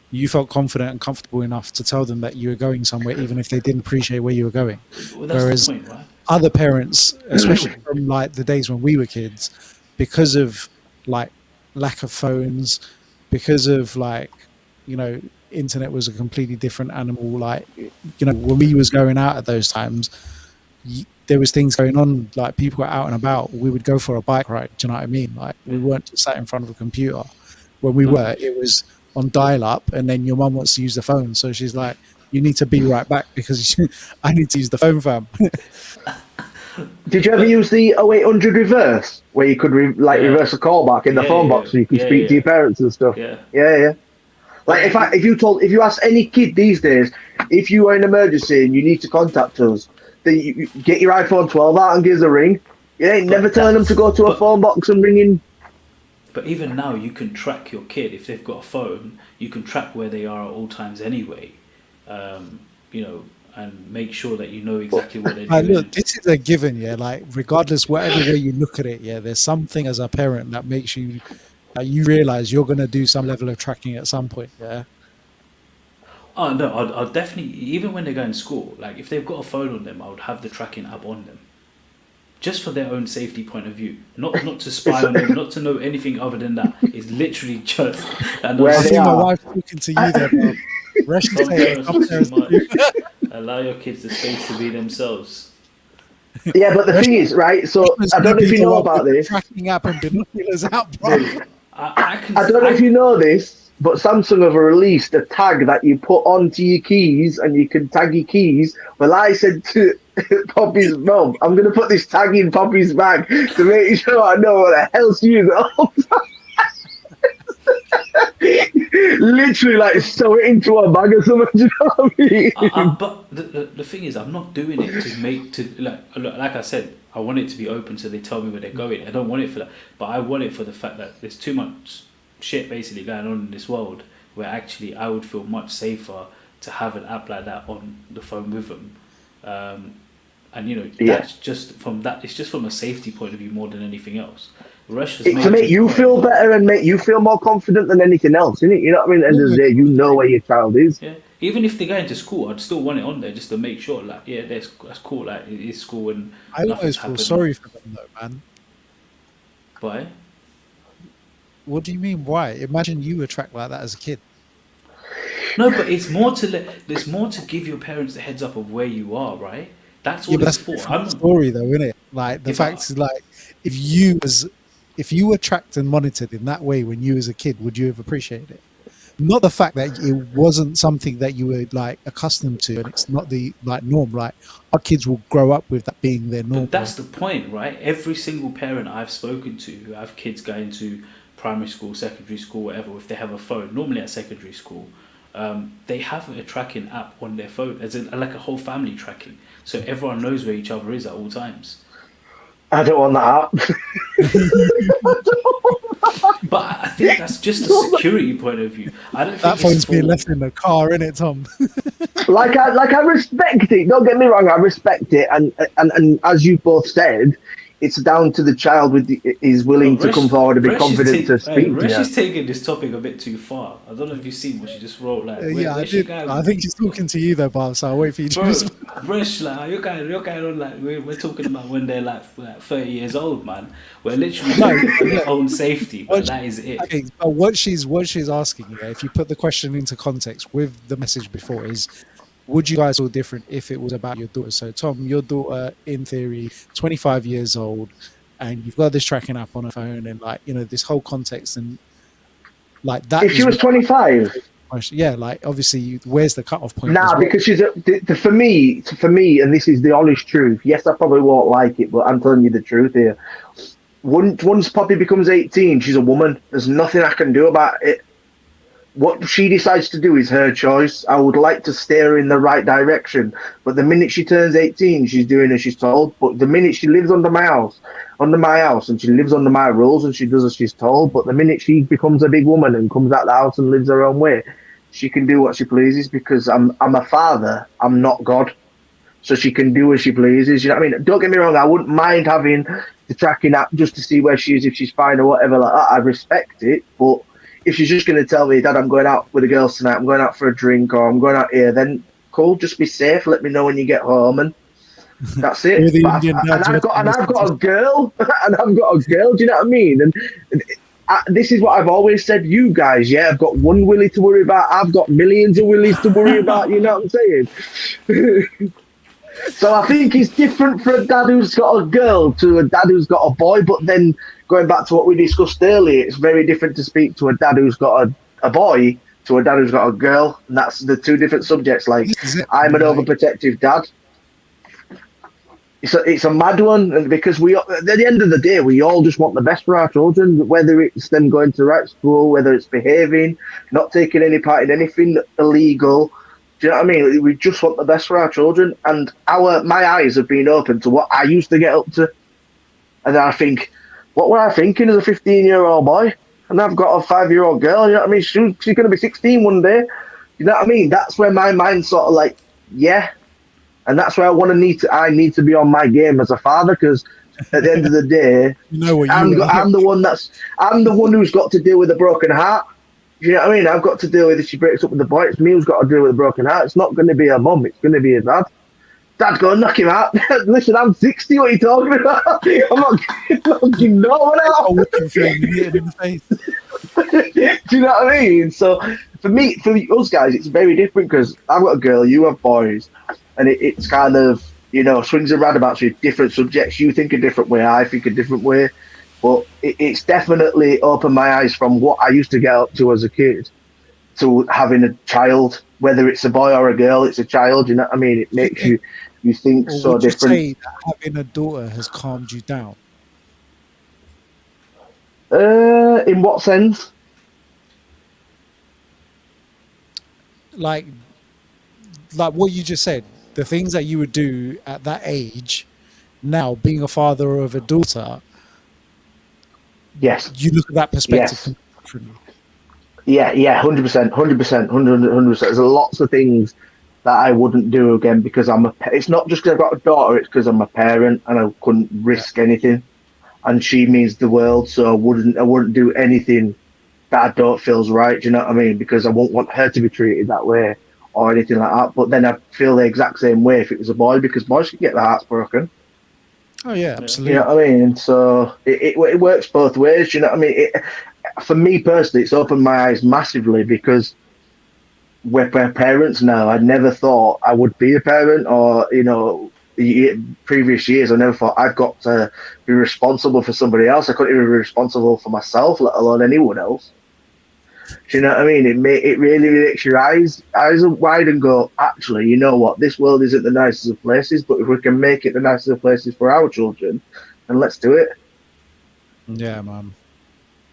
you felt confident and comfortable enough to tell them that you were going somewhere, even if they didn't appreciate where you were going. Well, that's the Whereas point, right? other parents, especially from like the days when we were kids, because of like lack of phones, because of like, you know, internet was a completely different animal. Like, when we was going out at those times, there was things going on, like people were out and about. We would go for a bike ride. Do you know what I mean? Like, we Yeah. weren't just sat in front of a computer. When we No, were, it was on dial up, and then your mum wants to use the phone, so she's like, you need to be right back because I need to use the phone, fam. Did you ever but use the 0800 reverse, where you could yeah, reverse a callback in the phone box so you could speak to your parents and stuff? yeah. Yeah, yeah. But Like, like, if you ask any kid these days, if you are in an emergency and you need to contact us, then you get your iPhone 12 out and give us a ring. You ain't never but telling them to that's go to a phone box and ring in. but even now you can track your kid if they've got a phone. You can track where they are at all times anyway. Um, and make sure that you know exactly what they're Like, doing. look, this is a given, yeah. Like, regardless, whatever way you look at it, yeah, there's something as a parent that makes you, you realize you're going to do some level of tracking at some point, yeah. Oh no, I'll definitely, even when they go in school, like if they've got a phone on them, I would have the tracking app on them, just for their own safety point of view. Not to spy It's on them, not to know anything other than that. It's literally just that where I they think my are. wife's talking to you there, bro. Rest some say parents some are too parents much. do. Allow your kids the space to be themselves. Yeah, but the Rest thing is, right? So is I going to don't know if be you the know one with about the this. tracking app and binoculars out, bro. Mate, I can I don't know if I you know this, but Samsung have released a tag that you put onto your keys and you can tag your keys. Well, I said to Poppy's mum, I'm going to put this tag in Poppy's bag to make sure I know what the hell she's on. Literally, like, sew it into a bag or something. Do you know what I mean? but the thing is, I'm not doing it to make to like I said, I want it to be open so they tell me where they're going. I don't want it for that, but I want it for the fact that there's too much shit basically going on in this world where actually I would feel much safer to have an app like that on the phone with them. And Yeah. that's just from that. It's just from a safety point of view more than anything else. Rush has It's to made make to the you point. feel better and make you feel more confident than anything else, isn't it? You know what I mean? At the end of the Yeah. day, you know where your child is. Yeah, even if they go into school, I'd still want it on there just to make sure, like, yeah, that's cool. Like, it is school and I nothing's almost feel happening. sorry for them, though, man. But What do you mean? Why? Imagine you were tracked like that as a kid. no, but it's more to there's more to give your parents the heads up of where you are, right? That's Yeah, all but it's that's a for. different story, though, isn't it? Like, the Yeah, fact is, like, if you were tracked and monitored in that way when you was a kid, would you have appreciated it? Not the fact that it wasn't something that you were like accustomed to, and it's not the like norm. Like, our kids will grow up with that being their norm. but that's the point, right? Every single parent I've spoken to who have kids going to primary school, secondary school, whatever, if they have a phone, normally at secondary school, they have a tracking app on their phone, as in like a whole family tracking, so everyone knows where each other is at all times. I don't want that But I think that's just a security point of view. I don't That think phone's it's being for. left in the car, innit, Tom? like I respect it. Don't get me wrong, I respect it, and as you both said, it's down to the child is willing to come forward and be confident to speak to Resh you. is taking this topic a bit too far. I don't know if you've seen what she just wrote. Like, Yeah, I where's she did. going? I think she's talking to you though, Bob. So I'll wait for you to Bro, respond. Resh, like you're kind of like we're talking about when they're like 30 years old, man. We're literally No, talking for their look, own safety, but what that is it. okay, but what she's asking, yeah, if you put the question into context with the message before, is would you guys feel different if it was about your daughter? So Tom, your daughter, in theory, 25 years old, and you've got this tracking app on her phone, and like this whole context, and like that If she is was 25, yeah, like obviously, where's the cutoff point as nah, well? because for me, and this is the honest truth. Yes, I probably won't like it, but I'm telling you the truth here. Once Poppy becomes 18, she's a woman. There's nothing I can do about it. What she decides to do is her choice. I would like to steer her in the right direction, but the minute she turns 18, she's doing as she's told. But the minute she lives under my house, and she lives under my rules, and she does as she's told. But the minute she becomes a big woman and comes out the house and lives her own way, she can do what she pleases because I'm a father. I'm not God, so she can do as she pleases. You know what I mean? Don't get me wrong. I wouldn't mind having the tracking app just to see where she is, if she's fine or whatever like that. I respect it, but if she's just going to tell me, Dad, I'm going out with the girls tonight, I'm going out for a drink, or I'm going out here, then cool, just be safe. Let me know when you get home, and that's All it. the But Indian dads I've watching this got a girl, and I've got a girl. Do you know what I mean? And this is what I've always said. You guys, yeah, I've got one Willie to worry about. I've got millions of Willies to worry about. You know what I'm saying? So I think it's different for a dad who's got a girl to a dad who's got a boy. But then going back to what we discussed earlier, it's very different to speak to a dad who's got a boy to a dad who's got a girl. And that's the two different subjects. Like, This is it. I'm an Like, overprotective dad. It's a mad one, and because we, at the end of the day, we all just want the best for our children, whether it's them going to the right school, whether it's behaving, not taking any part in anything illegal. Do you know what I mean? We just want the best for our children, and my eyes have been open to what I used to get up to, and I think, what were I thinking as a 15-year-old boy? And I've got a 5-year-old girl. You know what I mean? She's going to be 16 one day. You know what I mean? That's where my mind's sort of like, yeah. And that's where I need to be on my game as a father, because at the end of the day, I'm the one who's got to deal with a broken heart. You know what I mean? I've got to deal with if she breaks up with the boy. It's me who's got to deal with a broken heart. It's not going to be her mum. It's going to be her dad. Dad, go knock him out. Listen, I'm 60. What are you talking about? I'm not fucking no one out. Do you know what I mean? So for us guys, it's very different because I've got a girl, you have boys, and it's kind of, swings and roundabouts with different subjects. You think a different way, I think a different way. But it's definitely opened my eyes from what I used to get up to as a kid to having a child, whether it's a boy or a girl, it's a child. You know what I mean? It makes you think so different. Would you say that having a daughter has calmed you down? In what sense? Like what you just said, the things that you would do at that age, now being a father of a daughter, yes, you look at that perspective differently. Yeah, 100%, 100%. There's lots of things that I wouldn't do again because it's not just because I've got a daughter, it's because I'm a parent and I couldn't risk anything. And she means the world, so I wouldn't do anything that I don't feels right. Do you know what I mean? Because I won't want her to be treated that way or anything like that. But then I feel the exact same way if it was a boy, because boys can get their hearts broken. Oh yeah, absolutely. You know what I mean? So it works both ways. You know what I mean? For me personally, it's opened my eyes massively because we're parents now. I never thought I would be a parent, or previous years I never thought I've got to be responsible for somebody else. I couldn't even be responsible for myself, let alone anyone else. Do you know what I mean? It really makes your eyes wide and go, actually, you know what? This world isn't the nicest of places, but if we can make it the nicest of places for our children, then let's do it. Yeah, man.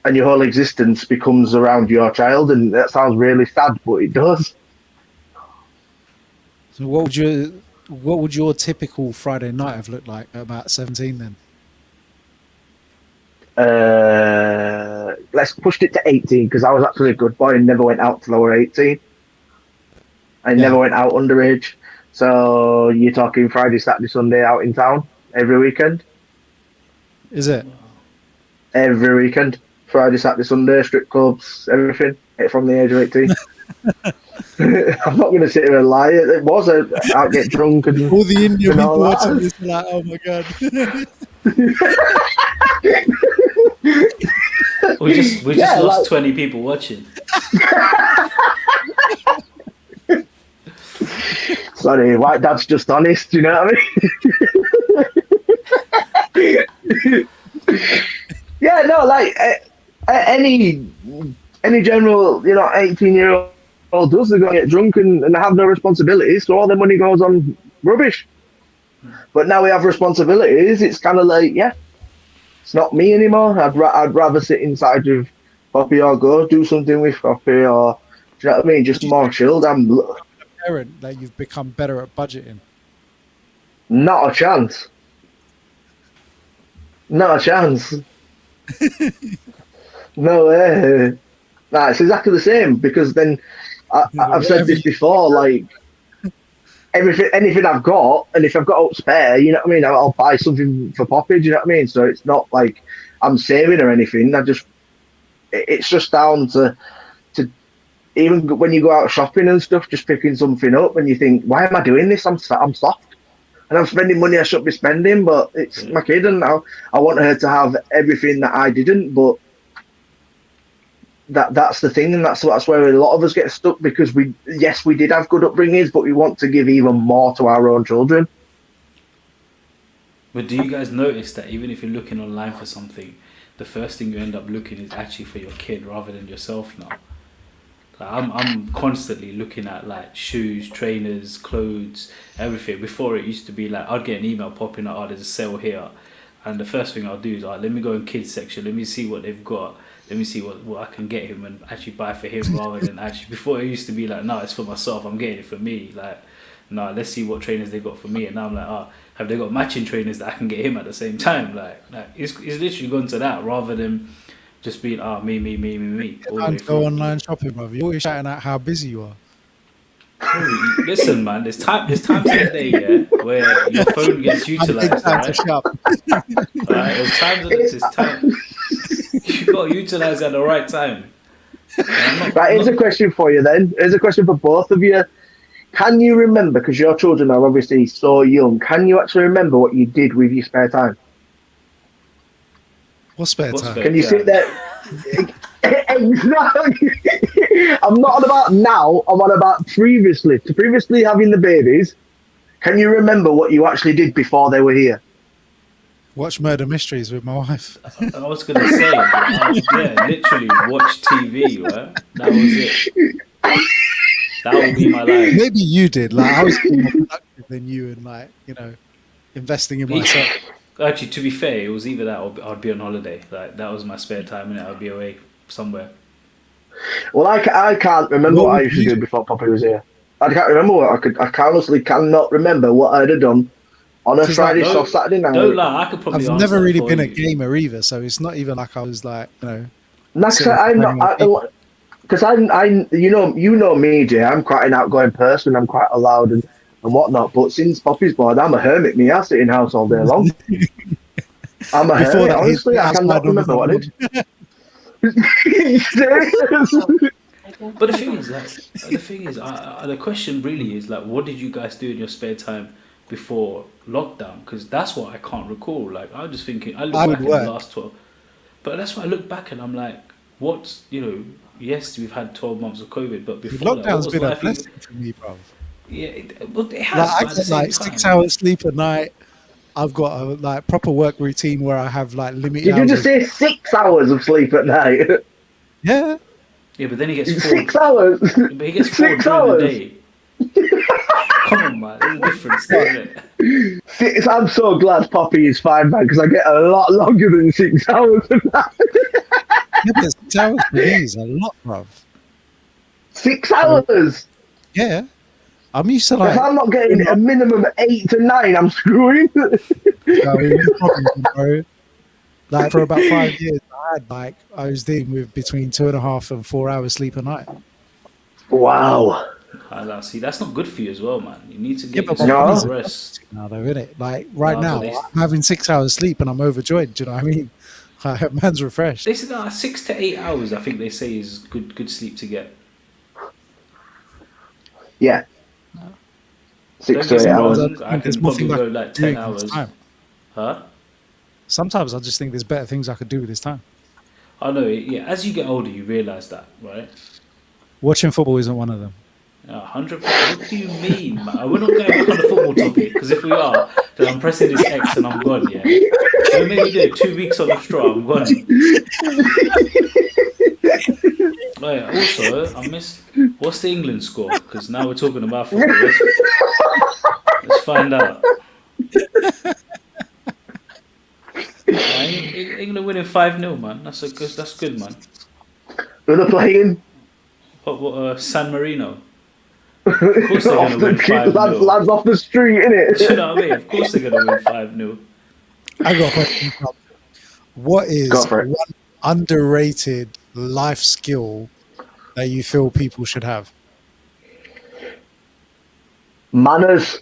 and your whole existence becomes around your child, and that sounds really sad, but it does. So what would your typical Friday night have looked like at about 17 then? Let's push it to 18 because I was actually a good boy and never went out till I were 18. I Yeah. never went out underage. So you're talking Friday, Saturday, Sunday out in town every weekend? Is it? Every weekend. Friday, Saturday, Sunday, strip clubs, everything from the age of 18. I'm not going to sit here and lie. It was I'd get drunk and All the Indian and all people that. watching this are like, oh my god. We just lost 20 people watching. Sorry, white dad's just honest, you know what I mean? Yeah, no, like any general, 18-year-old does, they go and get drunk and have no responsibilities, so all their money goes on rubbish. But now we have responsibilities, it's kind of like, yeah, it's not me anymore. I'd rather sit inside with Poppy or go do something with Poppy, or, do you know what I mean, just more chilled. I'm Parent that you've become better at budgeting. not a chance. Not a chance. No way. Nah, it's exactly the same, because then I've said this before, like anything I've got, and if I've got up spare, you know what I mean, I'll buy something for Poppy, do you know what I mean? So it's not like I'm saving or anything. It's just down to even when you go out shopping and stuff, just picking something up and you think, why am I doing this? I'm soft. And I'm spending money I shouldn't be spending, but it's my kid, and I want her to have everything that I didn't. But that's the thing, and that's where a lot of us get stuck, because we did have good upbringings, but we want to give even more to our own children. But do you guys notice that even if you're looking online for something, the first thing you end up looking is actually for your kid rather than yourself now? Like, I'm constantly looking at like shoes, trainers, clothes, everything. Before it used to be like I'd get an email popping up, oh, there's a sale here, and the first thing I'll do is let me go in kids section, let me see what they've got, let me see what I can get him and actually buy for him, rather than actually, before it used to be like, no, it's for myself, I'm getting it for me. Like, no, let's see what trainers they got for me, and now I'm like, oh, have they got matching trainers that I can get him at the same time? Like it's literally gone to that, rather than just being me. Can't go online shopping, brother. You're always shouting out how busy you are. Listen, man, there's times in the day, yeah, where your phone gets utilised, right? There's times you got to utilise at the right time. Here's a question for you then. Here's a question for both of you. Can you remember, because your children are obviously so young, can you actually remember what you did with your spare time? What's spare time? Can you sit there? Exactly. I'm not on about now. I'm on about previously. To previously having the babies, can you remember what you actually did before they were here? Watch murder mysteries with my wife. I was going to say, literally watch TV, right? That was it. That would be my life. Maybe you did. Like, I was more productive than you, and investing in myself. Actually, to be fair, it was either that or I'd be on holiday. Like, that was my spare time, and I'd be away somewhere. Well, I can't remember what I used to do before Poppy was here. I can't remember what I honestly cannot remember what I'd have done on a Friday or Saturday night. Don't lie, I could probably. I've never really been a gamer either, so it's not even like I was like, Because you know me, Jay. I'm quite an outgoing person. I'm quite loud and whatnot. But since Poppy's born, I'm a hermit. Me, I sit in house all day long. I'm a hermit. Honestly, I cannot remember what I did. But the thing is, the question really is like, what did you guys do in your spare time before lockdown? Because that's what I can't recall. Like, I was just thinking, I look back at the last 12, but that's why I look back and I'm like, what's yes, we've had 12 months of COVID, but before lockdown's been a blessing for me, bro. Yeah, it has. I get 6 hours sleep a night. I've got a proper work routine where I have limited. Did you just say 6 hours of sleep at night? Yeah. Yeah, but then he gets 6 hours. But he gets 4 during the day. Come on, man, there's a difference, isn't it? I'm so glad Poppy is fine, man, because I get a lot longer than 6 hours of that. Yeah, but 6 hours for me is a lot, bruv. 6 So, hours. yeah, I'm used to If like, I'm not getting doing a minimum of 8 to 9, I'm screwing. no problem, bro. Like for about 5 years, I was dealing with between 2.5 and 4 hours sleep a night. Wow. See, that's not good for you as well, man. You need to Yeah, get but my yourself body's No. a rest. adjusting now, though, isn't it? Like right Nah, but now, I'm having 6 hours sleep and I'm overjoyed. Do you know what I mean? Man's refreshed. they say 6 to 8 hours. I think they say is good sleep to get. Yeah. Don't 6 to get 8 me Sometimes I hours. wrong. just I think there's can more probably things I go could like do 10 with this hours. time. Huh? Sometimes I just think there's better things I could do with this time. I know. Yeah. As you get older, you realize that, right? Watching football isn't one of them. 100%. What do you mean, man? We're not going back on the football topic because if we are, then I'm pressing this X and I'm gone. Yeah. Don't make me do it. 2 weeks on the straw, I'm gone. Right, also, I missed. What's the England score? Because now we're talking about football. Let's find out. England winning 5-0, man. That's good, man. Who are they playing? What? San Marino. Of course they're Off gonna the win 5-0. lads off the street, Do you innit? know what I mean? Of course they're gonna win 5-0. I got a question. What Go is for it. one underrated life skill that you feel people should have? Manners.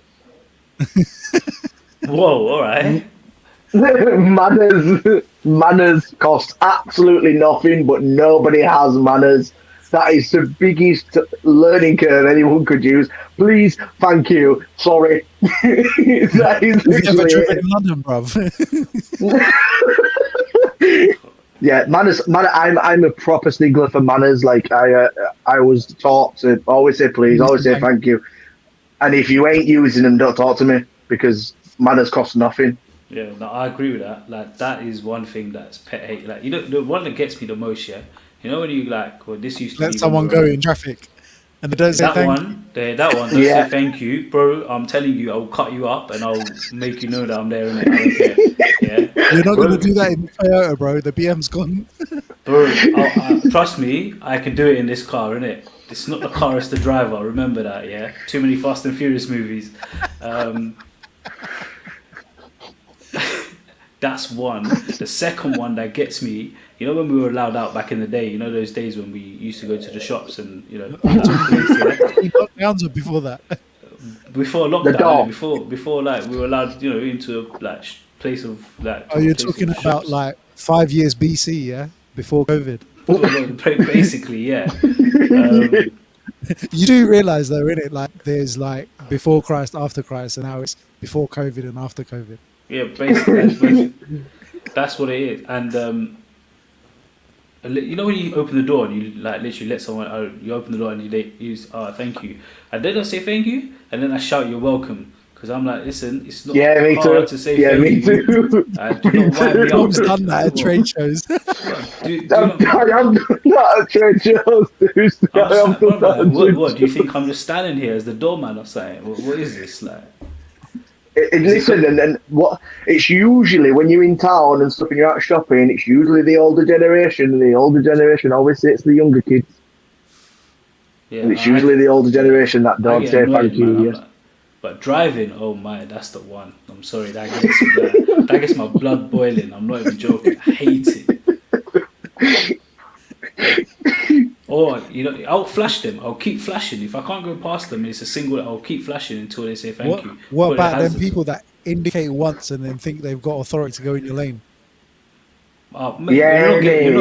Whoa, all right. Manners cost absolutely nothing, but nobody has manners. That is the biggest learning curve anyone could use. Please, thank you. Sorry. That is Have you ever literally driven it. in London, bruv? Yeah, manners. I'm a proper stickler for manners. Like I was taught to always say please, always say thank you, and if you ain't using them, don't talk to me because manners cost nothing. Yeah, no, I agree with that. Like that is one thing that's pet hate. Like the one that gets me the most. Yeah, you know when you like, well, this used to Let be when someone we go were in traffic and they don't say that thank you. one. That one. Don't Yeah. say thank you, bro. I'm telling you, I will cut you up and I'll make you know that I'm there in it. I don't care. Yeah, You're not bro. going to do that in the Toyota, bro. The BM's gone. Bro, trust me, I can do it in this car, innit? It's not the car, it's the driver. Remember that, yeah? Too many Fast and Furious movies. That's one. The second one that gets me, you know when we were allowed out back in the day, you know those days when we used to go to the shops and, you know, that place, yeah? Lockdowns or before that? Before The lockdown, dog. before like we were allowed, you know, into a like place of like. Oh, you're place of talking about shops. like 5 years BC, yeah? Before COVID. Well, basically, yeah. You do realize though, innit? Like there's like before Christ, after Christ, and now it's before COVID and after COVID. Yeah, basically, that's what it is. And you know when you open the door and you like literally let someone, you open the door and you use, thank you, and then I say thank you, and then I shout you're welcome. Because I'm like, listen, it's not me hard too. to say Yeah, thank me you. too. Do not wind me up. Tom's done that at trade shows. I'm not a trade shows, dude. I'm I'm not a trade what do you think? I'm just standing here as the doorman or something? What is this like? Listen, and then what? It's usually when you're in town and stuff, and you're out shopping. It's usually the older generation, and the older generation always say it's the younger kids. Yeah, And it's usually the older generation that I don't get say annoyed, thank you. man. Yes. But driving, oh my, that's the one. I'm sorry, that gets my blood boiling. I'm not even joking. I hate it. Or you know, I'll flash them. I'll keep flashing. If I can't go past them, it's a single. I'll keep flashing until they say thank you. What Put about them hazards. people that indicate once and then think they've got authority to go in your lane? Mate, Yeah, you're not getting in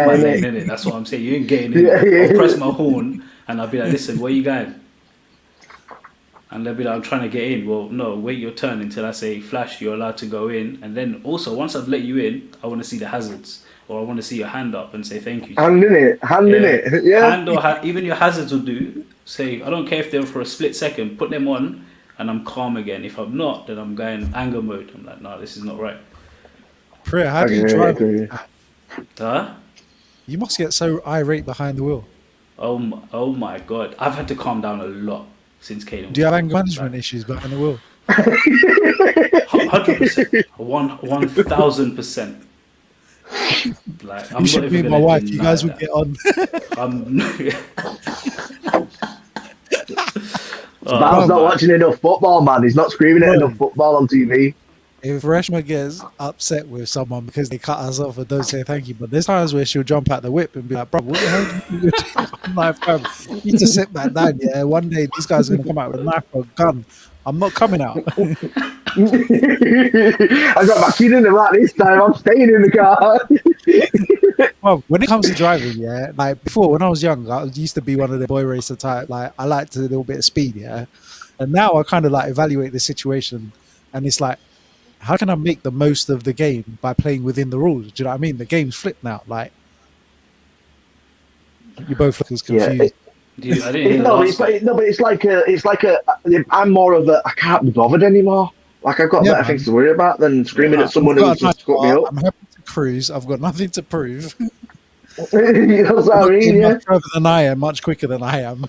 my mate. lane, innit? That's what I'm saying. You ain't getting in. Yeah. I'll press my horn and I'll be like, listen, where you going? And they'll be like, I'm trying to get in. Well, no, wait your turn until I say flash, you're allowed to go in. And then also, once I've let you in, I want to see the hazards. Or I want to see your hand up and say thank you. Hand in it. Yeah. Hand or even your hazards will do. Say, I don't care if they're for a split second, put them on and I'm calm again. If I'm not, then I'm going anger mode. I'm like, no, this is not right. Priya, how do you drive? Huh? You must get so irate behind the wheel. Oh my God. I've had to calm down a lot since Caden. Do you have anger management issues behind the wheel? 100%. 1000%. Like, You I'm not should be even my gonna wife. You deny guys would that. get on. I'm. Val's not man. watching enough football, man. He's not screaming at Bro, enough football on TV. if Reshma gets upset with someone because they cut us off and don't say thank you, but there's times where she'll jump out the whip and be like, bro, what the hell do you do? I'm like, fam, you need to sit back down, yeah? One day these guys are going to come out with a knife or a gun. I'm not coming out. I got my kid in the rat this time. I'm staying in the car. Well, when it comes to driving, yeah, like before when I was young, I used to be one of the boy racer type. Like I liked a little bit of speed, yeah. And now I kind of like evaluate the situation, and it's like, how can I make the most of the game by playing within the rules? Do you know what I mean? The game's flipped now. Like you both look as Yeah. confused. Dude, I didn't hear the No, but last bit. it's like I'm more of a, I can't be bothered anymore. Like I've got Yeah, better things to worry about than screaming Yeah. at someone I've who's got a nice just cut me car. up. I'm happy to cruise. I've got nothing to prove. You know what I Not mean? getting Yeah. much further than I am, much quicker than I am.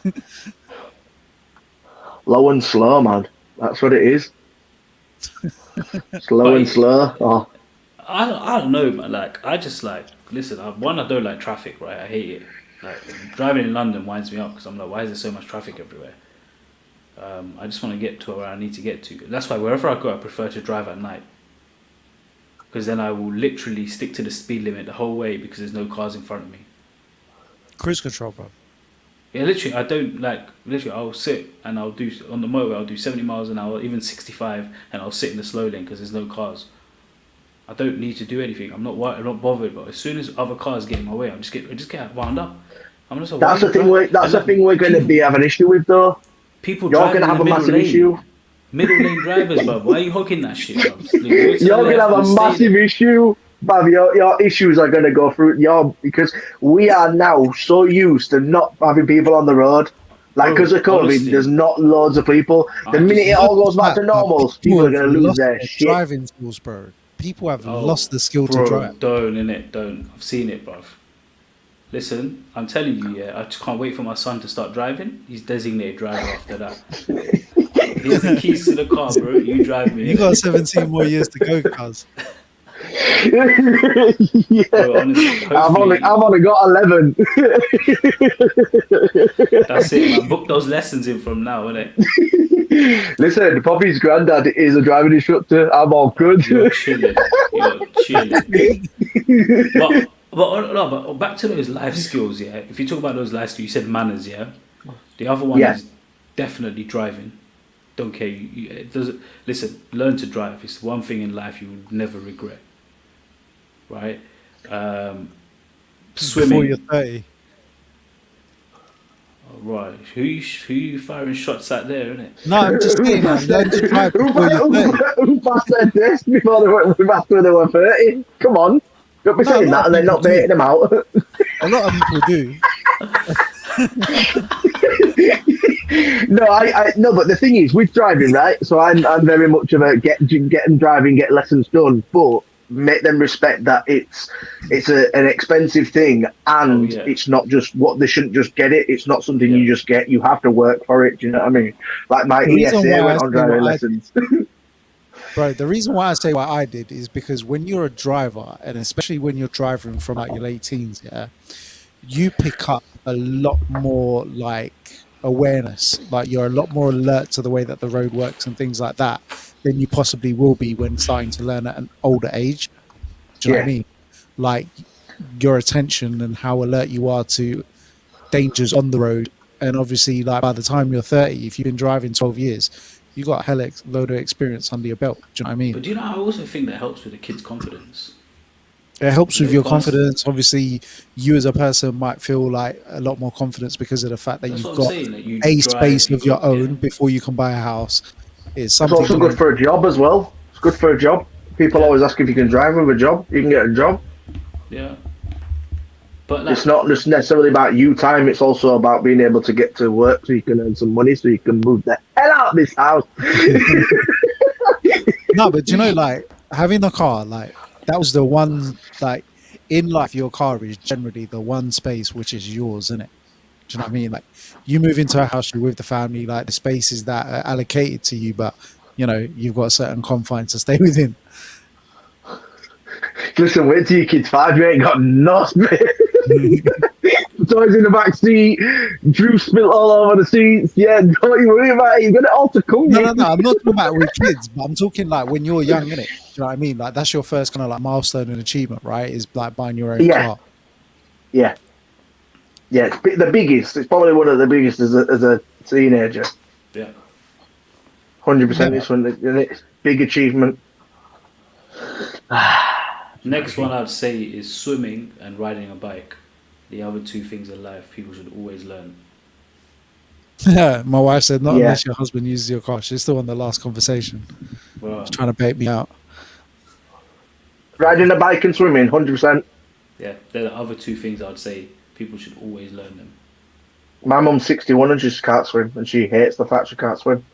Low and slow, man. That's what it is. Slow and slow. Oh. I don't know, man. Like, I just like, listen, I don't like traffic, right? I hate it. Like, driving in London winds me up because I'm like, why is there so much traffic everywhere? I just want to get to where I need to get to. That's why wherever I go, I prefer to drive at night. Because then I will literally stick to the speed limit the whole way because there's no cars in front of me. Cruise control, bro. Yeah, literally, I don't like, literally, I'll sit and I'll do, on the motorway, I'll do 70 miles an hour, even 65, and I'll sit in the slow lane because there's no cars. I don't need to do anything. I'm not bothered, but as soon as other cars get in my way, I just get wound up. I'm just like, That's the thing. That's the thing we're going to be have an issue with, though. People You're driving going to in have the a middle massive lane. issue. Middle lane drivers, bro. Why are you hooking that shit, bro? You're going to have a massive issue. Bob, your issues are going to go through because we are now so used to not having people on the road. Like, because of COVID, honestly, there's not loads of people. The minute it all goes back to normal, people are going to lose their shit. Driving skills, bro. People have lost the skill to drive. Don't. I've seen it, bruv. Listen, I'm telling you, yeah, I just can't wait for my son to start driving. He's designated driver after that. Here's the keys to the car, bro. You drive me. You got 17 more years to go, cuz. Yeah. Bro, honestly, I've only got 11. That's it, man. Book those lessons in from now, innit? Listen, Poppy's granddad is a driving instructor. I'm all good. You're chilling. But back to those life skills, yeah. If you talk about those life skills, you said manners, yeah. The other one is definitely driving. Don't care. It doesn't. Listen, learn to drive. It's one thing in life you will never regret. Right? Swimming. Before you're 30. Right. Who you firing shots at there, isn't it? No, I'm just saying, man. Learn to drive before you're 30. Who said this before after they were 30? Come on. Don't be saying that and then not baiting them out. A lot of people do. No, no, but the thing is, with driving, right? So I'm very much of a get them driving, get lessons done, but make them respect that it's an expensive thing, and it's not just what they shouldn't just get it. It's not something you just get. You have to work for it. Do you know what I mean? Like my ESA went on driving lessons. Bro, the reason why I say what I did is because when you're a driver, and especially when you're driving from like your late teens, yeah, you pick up a lot more like awareness. Like you're a lot more alert to the way that the road works and things like that than you possibly will be when starting to learn at an older age. Do you know what I mean? Like your attention and how alert you are to dangers on the road. And obviously, like by the time you're 30, if you've been driving 12 years, you got a hell load of experience under your belt. Do you know what I mean? But do you know, I also think that helps with the kid's confidence. It helps with your confidence. Obviously, you as a person might feel like a lot more confidence because of the fact that you've got a space of your own before you can buy a house. It's also good for a job as well. It's good for a job. People always ask if you can drive with a job. You can get a job. Yeah. But like, it's not just necessarily about you time. It's also about being able to get to work so you can earn some money so you can move the hell out of this house. No, but you know, like having a car, like that was the one, like in life, your car is generally the one space which is yours, isn't it? Do you know what I mean? Like you move into a house, you're with the family, like the spaces that are allocated to you, but you know, you've got certain confines to stay within. Listen, wait till your kid's 5. You ain't got no space. Toys in the back seat. Drew spilt all over the seats. Yeah, don't you worry about it. You got it all to come. No. I'm not talking about with kids, but I'm talking like when you're young, innit? Do you know what I mean? Like that's your first kind of like milestone and achievement, right? Is like buying your own car. Yeah. Yeah, it's the biggest. It's probably one of the biggest as a teenager. Yeah. 100%. It's one of the big achievement. Next one I'd say is swimming and riding a bike. The other two things in life people should always learn. Yeah, my wife said not unless your husband uses your car. She's still on the last conversation. Well, She's trying to bait me out. Riding a bike and swimming, 100%. yeah, they're the other two things I'd say people should always learn them. My mum's 61 and she just can't swim, and she hates the fact she can't swim.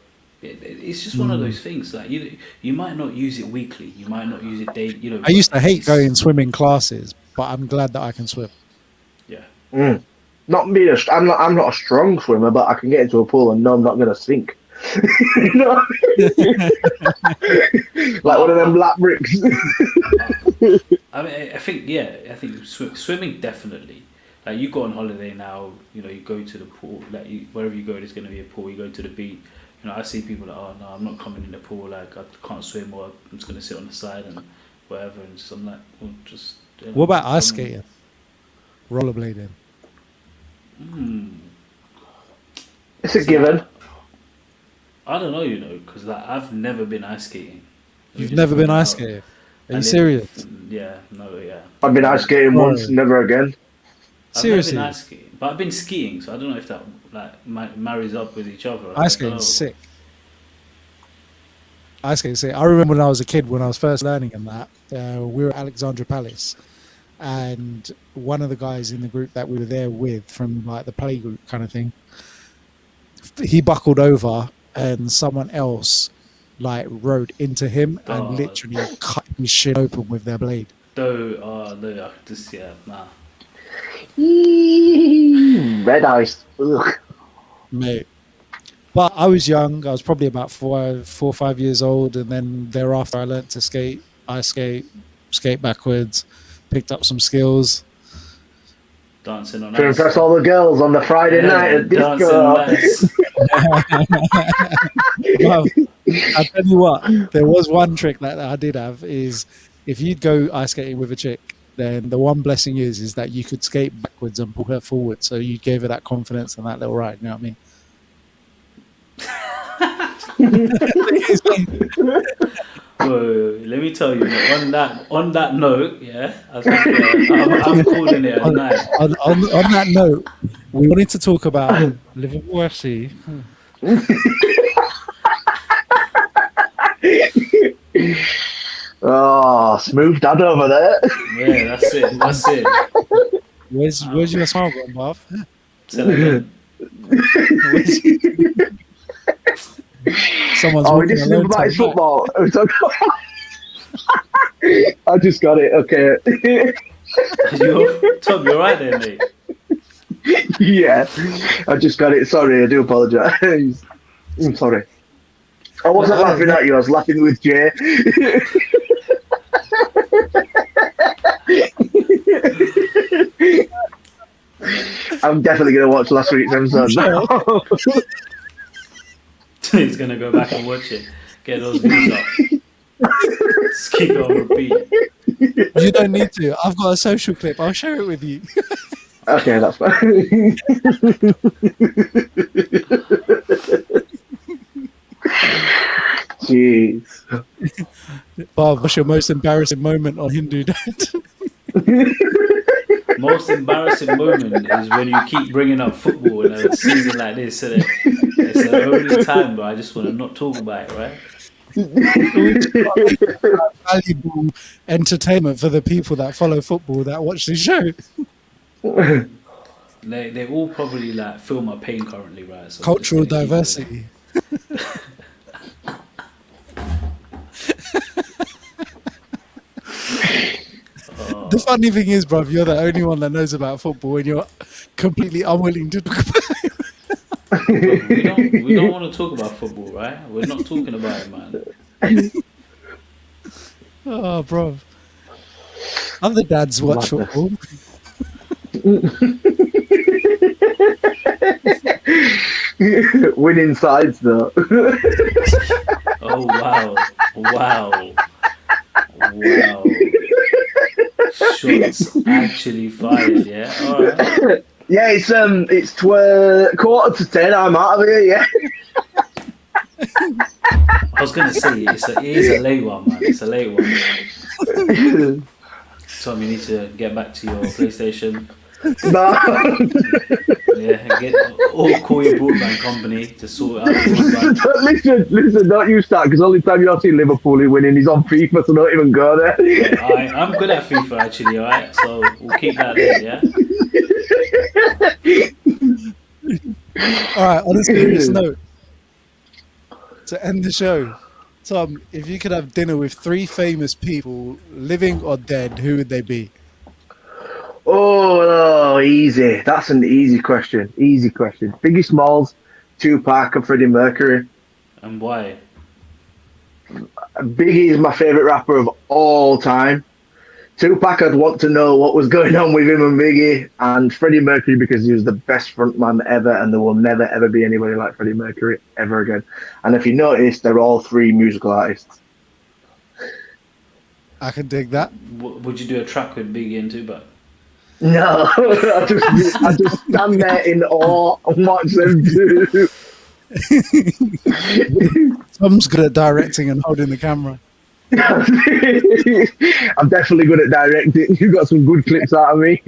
It's just one of those things. Like you might not use it weekly, you might not use it daily. You know, I used to hate going swimming classes, but I'm glad that I can swim. Yeah. Not being I'm not a strong swimmer, but I can get into a pool and know I'm not going to sink. You know? Like one of them black bricks. I mean, I think swimming definitely. Like you go on holiday now, you know, you go to the pool. Like wherever you go, there's going to be a pool. You go to the beach. You know, I see people like, oh no, I'm not coming in the pool. Like I can't swim, or I'm just going to sit on the side and whatever. And so I'm like, well, just. You know, what about ice skating? Rollerblading. It's a given. I don't know, you know, because like, I've never been ice skating. You've never been ice skating? Are you serious? Yeah, no, yeah. I've been ice skating once, never again. Seriously? I've never been ice skating, but I've been skiing, so I don't know if that like marries up with each other. Ice skating's sick. Ice skating's sick. I remember when I was a kid, when I was first learning in that, we were at Alexandra Palace, and one of the guys in the group that we were there with from like the play group kind of thing, he buckled over and someone else like rode into him and literally cut his shit open with their blade. No, just nah. Red ice. Ugh. Mate. But I was young. I was probably about 4 or 5 years old, and then thereafter I learnt to skate, ice skate backwards, picked up some skills. Dancing on to ice. impress all the girls on the Friday night at disco. Well, I'll tell you what, there was one trick that I did have is if you'd go ice skating with a chick, then the one blessing is that you could skate backwards and pull her forward, so you gave her that confidence and that little ride, you know what I mean? Whoa, let me tell you, on that note, yeah, I think I'm calling it a night. On that note, we wanted to talk about Liverpool FC. Oh, smooth dad over there. Yeah, that's it. Where's your smile gone, Bob? Say that again. Someone's we just about his football. I just got it. Okay. Tom, you're right there, mate. Yeah, I just got it. Sorry, I do apologise. I'm sorry. I wasn't laughing at you. I was laughing with Jay. I'm definitely going to watch last week's episode now. He's going to go back and watch it. Get those views up. Just keep it on repeat. You don't need to. I've got a social clip. I'll share it with you. Okay, that's fine. Jeez. Bob, what's your most embarrassing moment on HinduDad? Most embarrassing moment is when you keep bringing up football in a season like this. So that it's the only time, but I just want to not talk about it, right? Valuable entertainment for the people that follow football that watch the show. They all probably like feel my pain currently, right? So cultural diversity. The funny thing is, bruv, you're the only one that knows about football and you're completely unwilling to talk about it. We don't want to talk about football, right? We're not talking about it, man. Oh, bruv. Other dads watch Madness. football. Winning sides though. Oh wow, wow, wow! Shots actually fired. Yeah. All right. Yeah, it's 9:45. I'm out of here. Yeah. I was gonna say it is a late one, man. It's a late one. Tom, you need to get back to your PlayStation. No. Yeah, or call your broadband company to sort out the broadband. listen, don't you start, because only time you'll see Liverpool winning is on FIFA, so don't even go there. I'm good at FIFA actually, alright? So we'll keep that there, yeah? All right, on a serious note, to end the show, Tom, if you could have dinner with 3 famous people, living or dead, who would they be? Oh, easy. That's an easy question. Easy question. Biggie Smalls, Tupac, and Freddie Mercury. And why? Biggie is my favourite rapper of all time. Tupac, I'd want to know what was going on with him and Biggie, and Freddie Mercury because he was the best frontman ever, and there will never ever be anybody like Freddie Mercury ever again. And if you notice, they're all 3 musical artists. I can dig that. Would you do a track with Biggie and Tupac? No, I just stand there in awe and watch them do. Tom's good at directing and holding the camera. I'm definitely good at directing. You got some good clips out of me.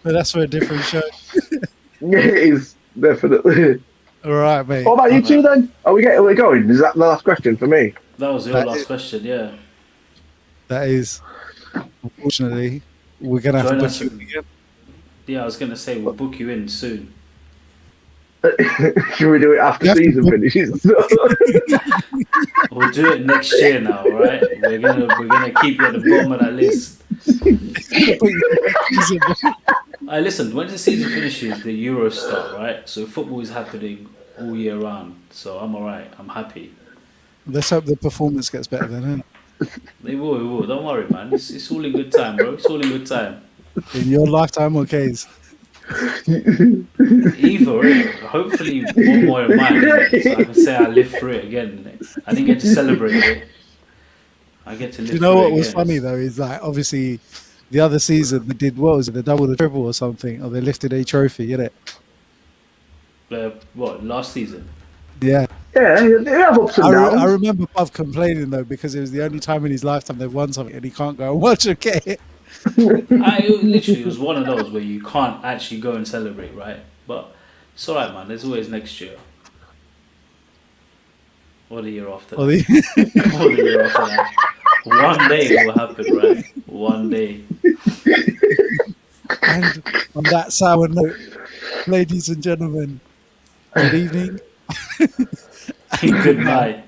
But that's for a different show. Yeah, it is, definitely. All right, mate. What about you two then? Are we going? Is that the last question for me? That was your last question, yeah. That is, unfortunately, we're going to have Join to us book you again. Yeah, I was going to say, we'll book you in soon. Should we do it after season finishes? We'll do it next year now, right? We're gonna keep you at the bottom of that list. I listen. When the season finishes, the Euros start, right? So football is happening all year round. So I'm alright. I'm happy. Let's hope the performance gets better then, isn't it? They will. Don't worry, man. It's all in good time, bro. It's all in good time. In your lifetime or Kay's? Either, right? Hopefully one more in mine, so I can say I lived through it again. I didn't get to celebrate it. I get to live. Do you know through what it was again. funny though? Is like obviously the other season they did what was it? They doubled the triple or something, or they lifted a trophy, innit? What, last season? Yeah. Yeah, they have ups and I downs. remember Puff complaining though because it was the only time in his lifetime they've won something and he can't go and watch a game. It was one of those where you can't actually go and celebrate, right? But it's alright, man. There's always next year. Or the year after that. Or the- Or the year after that. One day it will happen, right? One day. And on that sour note, ladies and gentlemen, good evening. Good night.